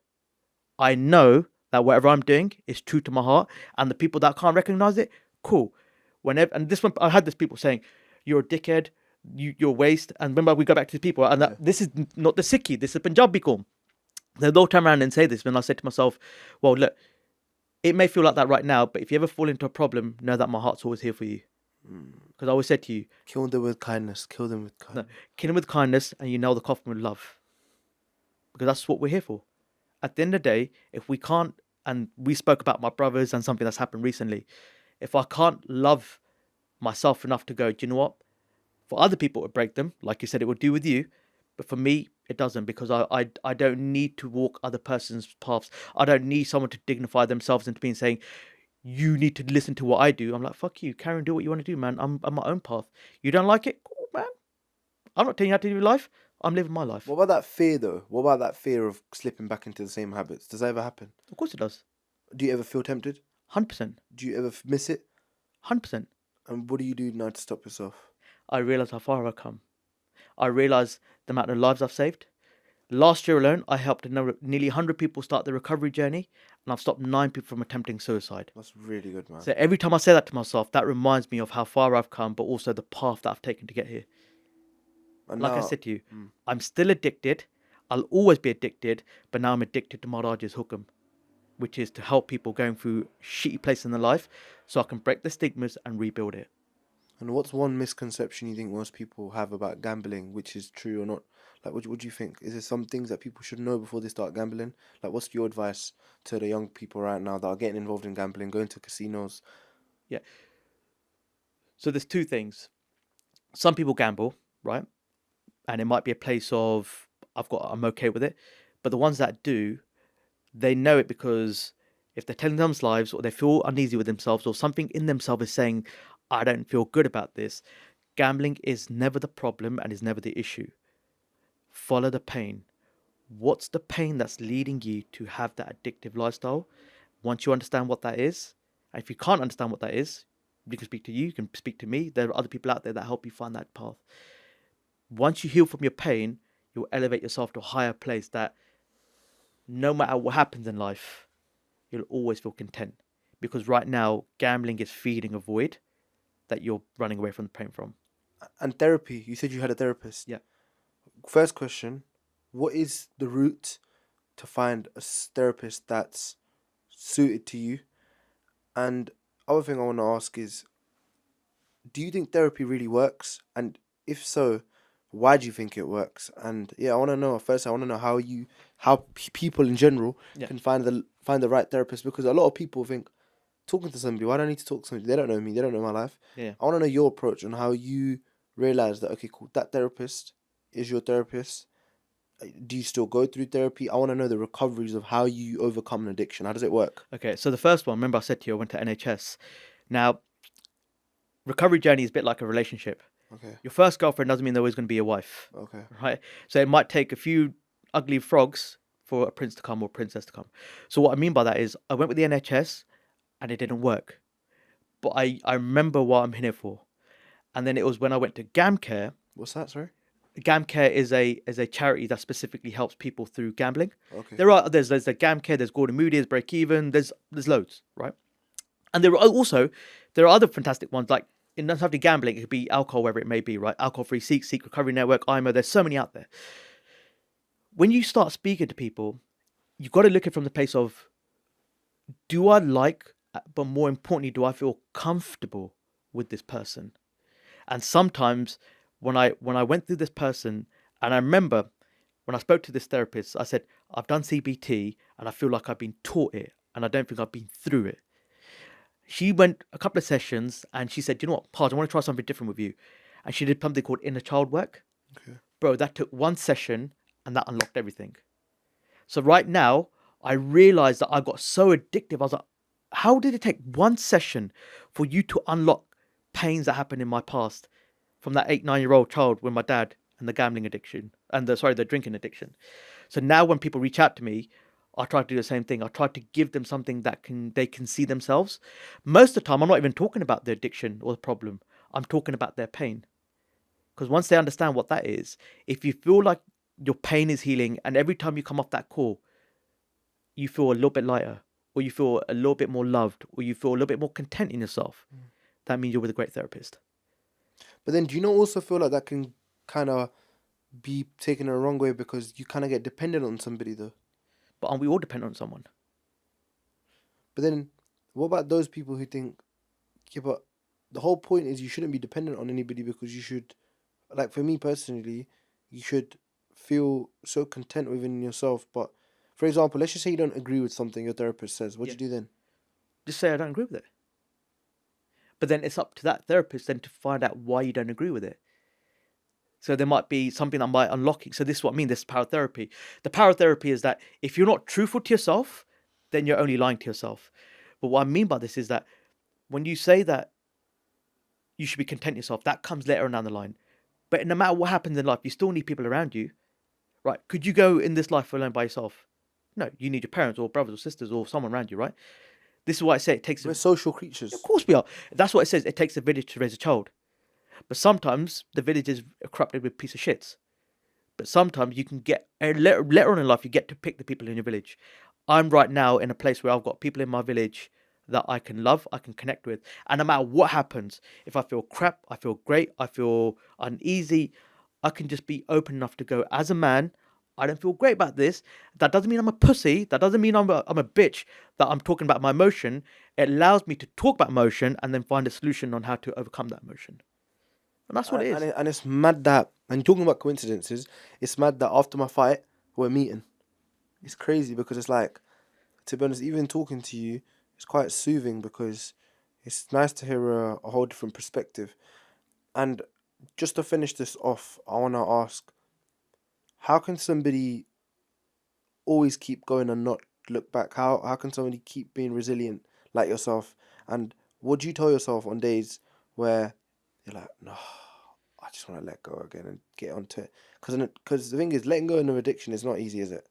I know that whatever I'm doing is true to my heart, and the people that can't recognize it, cool. Whenever, and this one, I had this people saying, "You're a dickhead. You're waste." And remember, we go back to the people, and that this is not the Sikhi. This is Punjabi Qaum. They'll turn around and say this when I said to myself, well, look, it may feel like that right now, but if you ever fall into a problem, know that my heart's always here for you. Because I always said to you, kill them with kindness. Kill them with kindness, and you nail the coffin with love. Because that's what we're here for. At the end of the day, if we can't, and we spoke about my brothers and something that's happened recently, if I can't love myself enough to go, do you know what? For other people, it would break them, like you said, it would do with you. But for me, it doesn't, because I don't need to walk other person's paths. I don't need someone to dignify themselves into being saying, you need to listen to what I do. I'm like, fuck you, carry on, do what you want to do, man. I'm on my own path. You don't like it? Cool, man. I'm not telling you how to live your life. I'm living my life. What about that fear, though? What about that fear of slipping back into the same habits? Does that ever happen? Of course it does. Do you ever feel tempted? 100%. Do you ever miss it? 100%. And what do you do now to stop yourself? I realise how far I've come. I realise the amount of lives I've saved. Last year alone, I helped nearly 100 people start their recovery journey, and I've stopped 9 people from attempting suicide. That's really good, man. So every time I say that to myself, that reminds me of how far I've come, but also the path that I've taken to get here. And like I said to you, I'm still addicted. I'll always be addicted, but now I'm addicted to Maharaj's hukum, which is to help people going through shitty places in their life so I can break the stigmas and rebuild it. And what's one misconception you think most people have about gambling, which is true or not? Like, what do you think? Is there some things that people should know before they start gambling? Like, what's your advice to the young people right now that are getting involved in gambling, going to casinos? Yeah. So there's two things. Some people gamble, right? And it might be a place of I'm okay with it. But the ones that do, they know it because if they're telling themselves lies or they feel uneasy with themselves or something in themselves is saying, I don't feel good about this, gambling is never the problem and is never the issue. Follow the pain. What's the pain that's leading you to have that addictive lifestyle? Once you understand what that is, and if you can't understand what that is, you can speak to you can speak to me. There are other people out there that help you find that path. Once you heal from your pain, you'll elevate yourself to a higher place that no matter what happens in life, you'll always feel content. Because right now, gambling is feeding a void that you're running away from the pain from. And therapy, you said you had a therapist. Yeah. First question, what is the route to find a therapist that's suited to you? And other thing I want to ask is, do you think therapy really works? And if so, why do you think it works? And yeah, I want to know. First, I want to know how people in general can find the right therapist, because a lot of people think talking to somebody. Why do I need to talk to somebody? They don't know me. They don't know my life. Yeah. I want to know your approach on how you realize that. Okay, cool. That therapist is your therapist. Do you still go through therapy? I want to know the recoveries of how you overcome an addiction. How does it work? Okay, so the first one, remember I said to you, I went to NHS. Now, recovery journey is a bit like a relationship. Okay. Your first girlfriend doesn't mean they're always going to be your wife. Okay. Right? So it might take a few ugly frogs for a prince to come or a princess to come. So what I mean by that is I went with the NHS and it didn't work. But I remember what I'm here for. And then it was when I went to GamCare. What's that, sorry? GamCare is a charity that specifically helps people through gambling. Okay. There's the GamCare, there's Gordon Moody, there's Break Even, there's loads, right? And there are other fantastic ones, like it doesn't have to be gambling, it could be alcohol, wherever it may be, right? Alcohol Free Seek Recovery Network, IMO, there's so many out there. When you start speaking to people, you've got to look at it from the place of, do I like, but more importantly, do I feel comfortable with this person? And sometimes when I went through this person, and I remember when I spoke to this therapist, I said, I've done CBT and I feel like I've been taught it and I don't think I've been through it. She went a couple of sessions and she said, you know what, Harj, I want to try something different with you. And she did something called inner child work. Okay. Bro, that took one session and that unlocked everything. So right now, I realized that I got so addictive. I was like, how did it take one session for you to unlock pains that happened in my past from that 8-9-year-old child with my dad and the gambling addiction and the drinking addiction? So now when people reach out to me, I try to do the same thing. I try to give them something that they can see themselves. Most of the time, I'm not even talking about the addiction or the problem. I'm talking about their pain. Because once they understand what that is, if you feel like your pain is healing and every time you come off that call, you feel a little bit lighter, or you feel a little bit more loved, or you feel a little bit more content in yourself, that means you're with a great therapist. But then do you not also feel like that can kind of be taken the wrong way, because you kind of get dependent on somebody though? But aren't we all dependent on someone? But then what about those people who think, yeah, but the whole point is you shouldn't be dependent on anybody, because you should, like for me personally, you should feel so content within yourself. But for example, let's just say you don't agree with something your therapist says. What do you do then? Just say I don't agree with it. But then it's up to that therapist then to find out why you don't agree with it. So there might be something that might unlock it. So this is what I mean, this is power therapy. The power therapy is that if you're not truthful to yourself, then you're only lying to yourself. But what I mean by this is that when you say that you should be content yourself, that comes later on down the line. But no matter what happens in life, you still need people around you, right? Could you go in this life alone by yourself? No, you need your parents or brothers or sisters or someone around you, right? This is why I say it takes... We're social creatures. Of course we are. That's what it says. It takes a village to raise a child. But sometimes the village is corrupted with piece of shits. But sometimes you can get... Later on in life, you get to pick the people in your village. I'm right now in a place where I've got people in my village that I can love, I can connect with. And no matter what happens, if I feel crap, I feel great, I feel uneasy, I can just be open enough to go, as a man, I don't feel great about this. That doesn't mean I'm a pussy. That doesn't mean I'm a bitch, that I'm talking about my emotion. It allows me to talk about emotion and then find a solution on how to overcome that emotion. And that's what it is. And it's mad that, and talking about coincidences, it's mad that after my fight, we're meeting. It's crazy because it's like, to be honest, even talking to you, it's quite soothing because it's nice to hear a whole different perspective. And just to finish this off, I want to ask, how can somebody always keep going and not look back? How can somebody keep being resilient like yourself? And what do you tell yourself on days where you're like, no, I just want to let go again and get onto it? Because the thing is, letting go of an addiction is not easy, is it?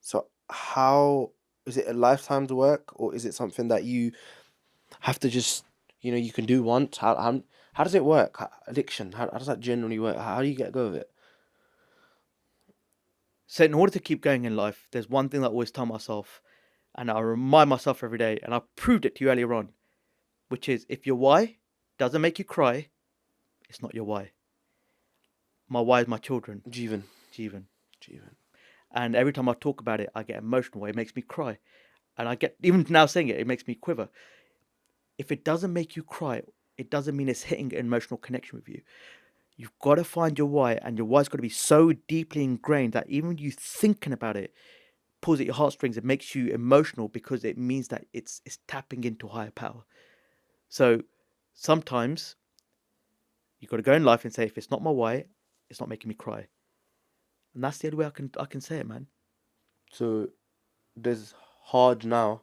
So how is it a lifetime's work, or is it something that you have to just, you can do once? How does it work? Addiction, how does that generally work? How do you get go of it? So in order to keep going in life, there's one thing that I always tell myself, and I remind myself every day, and I proved it to you earlier on, which is if your why doesn't make you cry, it's not your why. My why is my children, Jeevan. Jeevan. Jeevan. And every time I talk about it, I get emotional. It makes me cry. And I get, even now saying it, it makes me quiver. If it doesn't make you cry, it doesn't mean it's hitting an emotional connection with you. You've got to find your why, and your why's got to be so deeply ingrained that even you thinking about it pulls at your heartstrings. It makes you emotional because it means that it's tapping into higher power. So sometimes you've got to go in life and say, if it's not my why, it's not making me cry. And that's the only way I can say it, man. So does Harj now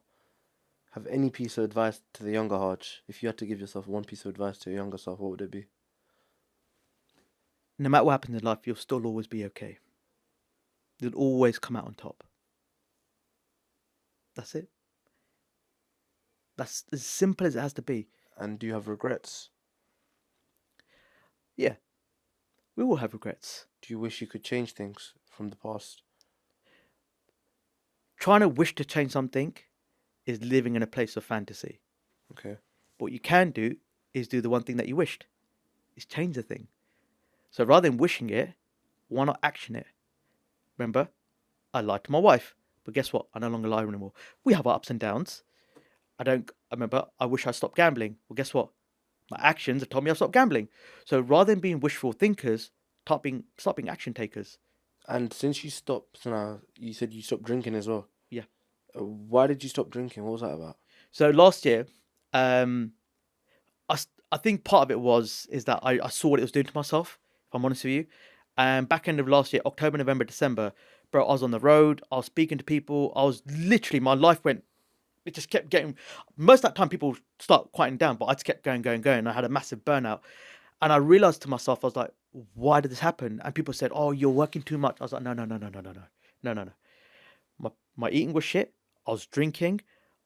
have any piece of advice to the younger Harj? If you had to give yourself one piece of advice to your younger self, what would it be? No matter what happens in life, you'll still always be okay. You'll always come out on top. That's it. That's as simple as it has to be. And do you have regrets? Yeah, we all have regrets. Do you wish you could change things from the past? Trying to wish to change something is living in a place of fantasy. Okay. What you can do is do the one thing that you wished, is change the thing. So rather than wishing it, why not action it? Remember, I lied to my wife, but guess what? I no longer lie anymore. We have our ups and downs. I remember, I wish I stopped gambling. Well, guess what? My actions have told me I've stopped gambling. So rather than being wishful thinkers, stop being action takers. And since you stopped, now you said you stopped drinking as well. Yeah. Why did you stop drinking? What was that about? So last year, I think part of it is that I saw what it was doing to myself, if I'm honest with you. And back end of last year, October, November, December, bro, I was on the road, I was speaking to people, I was literally, my life went, it just kept getting, most of that time people start quieting down, but I just kept going, going, going. I had a massive burnout. And I realized to myself, I was like, why did this happen? And people said, oh, you're working too much. I was like, no, no, no, no, no, no, no, no, no, no. My eating was shit. I was drinking.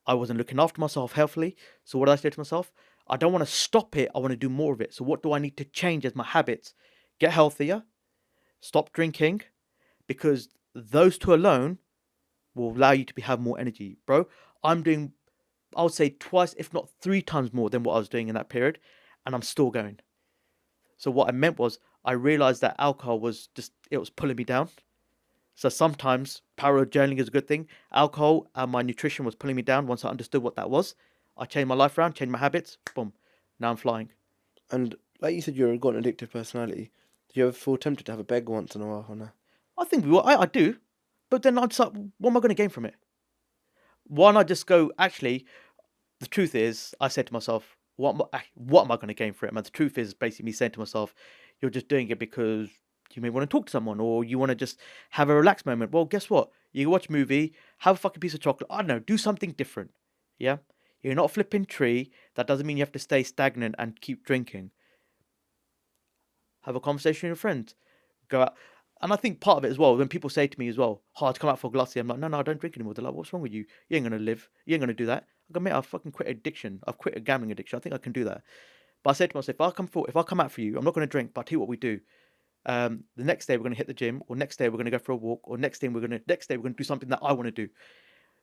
I wasn't looking after myself healthily. So what did I say to myself? I don't want to stop it. I want to do more of it. So what do I need to change as my habits? Get healthier, stop drinking, because those two alone will allow you to have more energy. Bro, I'm doing, I would say twice, if not three times more than what I was doing in that period. And I'm still going. So what I meant was I realized that alcohol was it was pulling me down. So sometimes power of journaling is a good thing. Alcohol and my nutrition was pulling me down. Once I understood what that was, I changed my life around, changed my habits. Boom. Now I'm flying. And like you said, you're got an addictive personality. Do you ever feel tempted to have a beg once in a while? Or no? I think I do. But then I'm just like, what am I going to gain from it? Why not just go, actually, the truth is, I said to myself, what am I going to gain from it? And the truth is basically me saying to myself, you're just doing it because you may want to talk to someone or you want to just have a relaxed moment. Well, guess what? You can watch a movie, have a fucking piece of chocolate. I don't know, do something different. Yeah? You're not a flipping tree. That doesn't mean you have to stay stagnant and keep drinking. Have a conversation with your friends. Go out. And I think part of it as well, when people say to me as well, hard to come out for a glassy, I'm like, no, I don't drink anymore. They're like, what's wrong with you? You ain't going to live. You ain't going to do that. I go, mate, I've fucking quit addiction. I've quit a gambling addiction. I think I can do that. But I said to myself, if I come out for you, I'm not going to drink, but I'll tell you what we do. The next day we're going to hit the gym, or next day we're going to go for a walk, or next day we're going to do something that I want to do.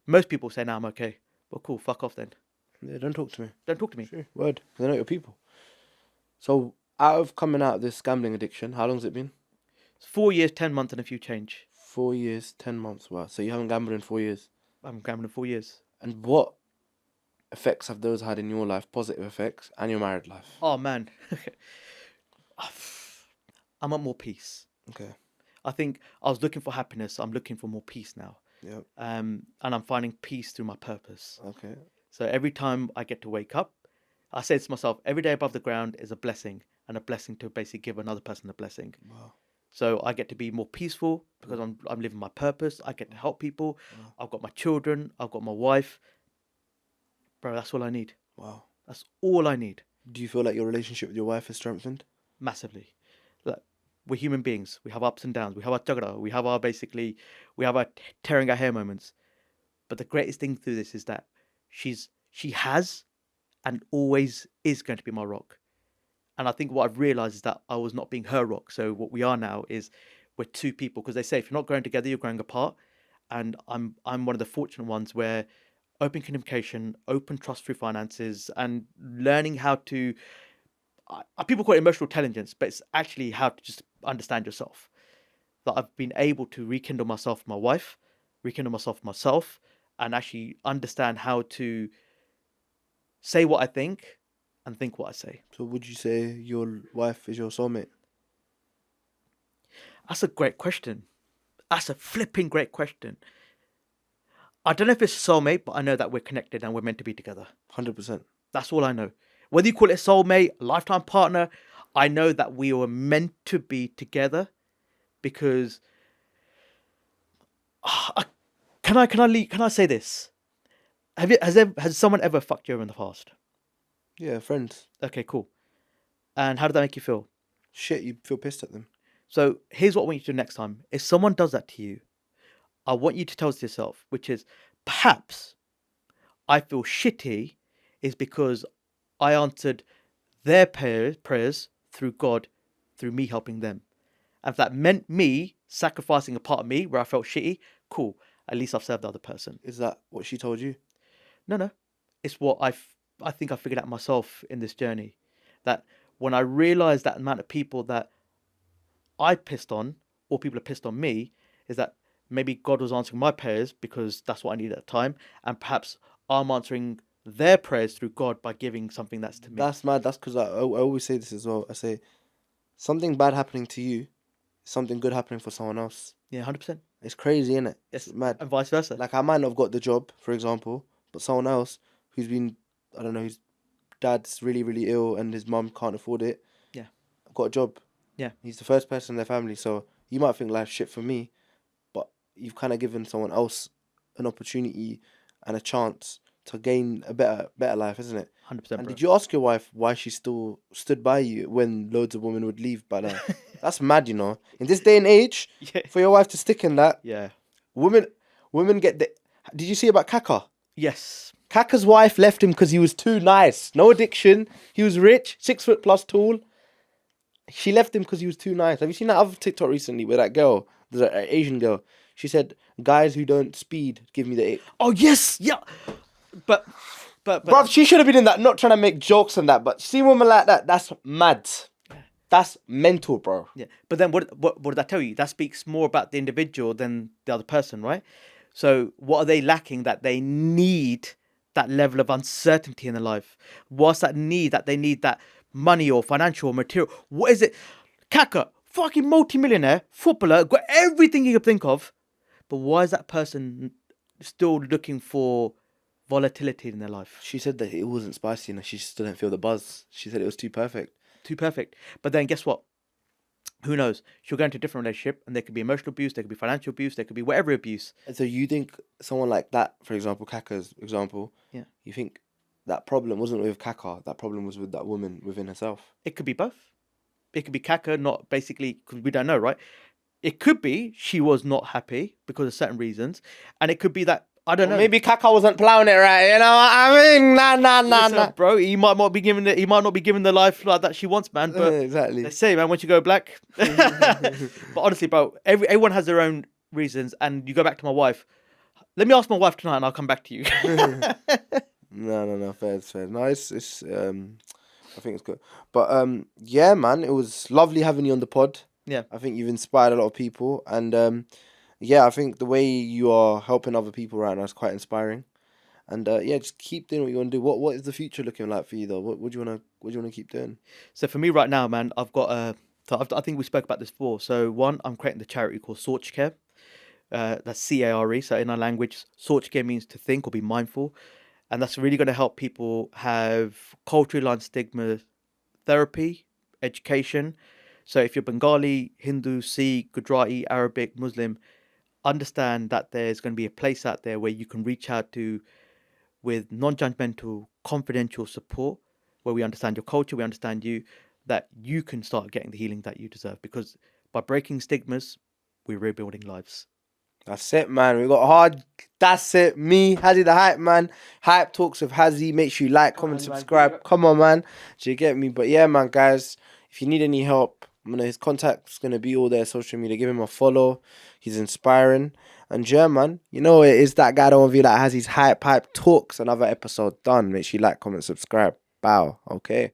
Most people say, no, I'm okay. Well, cool, fuck off then. Yeah, don't talk to me. Don't talk to me. Sure, word. They're not your people. So, out of coming out of this gambling addiction, how long's it been? It's 4 years, 10 months, and a few change. 4 years, 10 months. Wow. So you haven't gambled in 4 years. I'm gambling 4 years. And what effects have those had in your life? Positive effects and your married life. Oh man, I want more peace. Okay. I think I was looking for happiness. I'm looking for more peace now. Yep. And I'm finding peace through my purpose. Okay. So every time I get to wake up, I say to myself, every day above the ground is a blessing, and a blessing to basically give another person a blessing. Wow. So I get to be more peaceful because I'm living my purpose. I get to help people. I've got my children. I've got my wife. Bro, that's all I need. Wow. That's all I need. Do you feel like your relationship with your wife has strengthened? Massively. Like, we're human beings. We have ups and downs. We have our juggernaut. We have our tearing our hair moments. But the greatest thing through this is that she has and always is going to be my rock. And I think what I've realized is that I was not being her rock. So what we are now is we're two people, because they say if you're not growing together, you're growing apart. And I'm one of the fortunate ones where open communication, open trust through finances, and learning how to people call it emotional intelligence, but it's actually how to just understand yourself. That I've been able to rekindle myself, my wife, rekindle myself, and actually understand how to say what I think and think what I say. So would you say your wife is your soulmate? That's a great question. That's a flipping great question. I don't know if it's a soulmate, but I know that we're connected and we're meant to be together. 100%. That's all I know. Whether you call it a soulmate, a lifetime partner, I know that we were meant to be together because can I say this? Has someone ever fucked you over in the past? Yeah, friends. Okay, cool. And how did that make you feel? Shit, you feel pissed at them. So here's what I want you to do next time. If someone does that to you, I want you to tell yourself, which is perhaps I feel shitty is because I answered their prayers through God, through me helping them. And if that meant me sacrificing a part of me where I felt shitty, cool. At least I've served the other person. Is that what she told you? No. It's what I think I figured out myself in this journey. That when I realized that amount of people that I pissed on, or people are pissed on me, is that maybe God was answering my prayers because that's what I needed at the time. And perhaps I'm answering their prayers through God by giving something that's to me. That's mad. That's because I always say this as well. I say, something bad happening to you, something good happening for someone else. Yeah, 100%. It's crazy, isn't it? Yes, It's mad. and vice versa. Like, I might not have got the job, for example, but someone else who's been, I don't know, his dad's really, really ill and his mum can't afford it. Yeah. Got a job. Yeah. He's the first person in their family. So you might think life's shit for me, but you've kind of given someone else an opportunity and a chance to gain a better life, isn't it? 100%. And bro. did you ask your wife why she still stood by you when loads of women would leave by now? That's mad, you know. In this day and age, Yeah. for your wife to stick in that, Yeah. women get the... Did you see about Kaka? Yes. Kaka's wife left him because he was too nice. No addiction. He was rich, 6 foot plus tall. She left him because he was too nice. Have you seen that other TikTok recently with that girl, the Asian girl? She said, "Guys who don't speed give me the ick." Oh yes, yeah. But Bruv, she should have been in that. Not trying to make jokes on that, but see a woman like that, that's mad. That's mental, bro. yeah. But then what did that tell you? That speaks more about the individual than the other person, right? So what are they lacking that they need that level of uncertainty in their life? What's that need that they need that money or financial or material? What is it? Kaka, fucking multi-millionaire, footballer, got everything you could think of. But why is that person still looking for volatility in their life? She said that it wasn't spicy enough. She just didn't feel the buzz. She said it was too perfect. Too perfect. But then guess what? Who knows? She'll go into a different relationship and there could be emotional abuse, there could be financial abuse, there could be whatever abuse. And so you think someone like that, for example, Kaka's example, Yeah. you think that problem wasn't with Kaka, that problem was with that woman within herself? It could be both. It could be Kaka, not basically, because we don't know, right? It could be she was not happy because of certain reasons. And it could be that, I don't know. Maybe Kaka wasn't plowing it right, you know what I mean? Nah. Bro, he might not be given the life like that she wants, man. But exactly. they say, man, once you go black. But honestly, bro, everyone has their own reasons. And you go back to my wife. Let me ask my wife tonight and I'll come back to you. No, fair, it's fair. No, it's I think it's good. But yeah, man, it was lovely having you on the pod. Yeah. I think you've inspired a lot of people, and yeah, I think the way you are helping other people right now is quite inspiring. And yeah, just keep doing what you want to do. What is the future looking like for you though? What do you wanna keep doing? So for me right now, man, I've got a. I think we spoke about this before. So one, I'm creating the charity called Sorch Care. That's CARE. So in our language, Sorch Care means to think or be mindful, and that's really going to help people have culturally aligned stigma therapy, education. So if you're Bengali, Hindu, Sikh, Gujarati, Arabic, Muslim, understand that there's going to be a place out there where you can reach out to with non-judgmental, confidential support, where we understand your culture, we understand you, that you can start getting the healing that you deserve. Because by breaking stigmas, we're rebuilding lives. That's it, man. We got hard. That's it. Me, Hazzy the Hype Man. Hype Talks with Hazzy. Make sure you like, comment, subscribe. Come on, man. Do you get me? But yeah, man, guys, if you need any help, his contact's gonna be all there, social media. Give him a follow. He's inspiring. And yeah, man, you know it is that guy that won't be like Hazzy's Hype Talks. Another episode done. Make sure you like, comment, subscribe. Bow. Okay.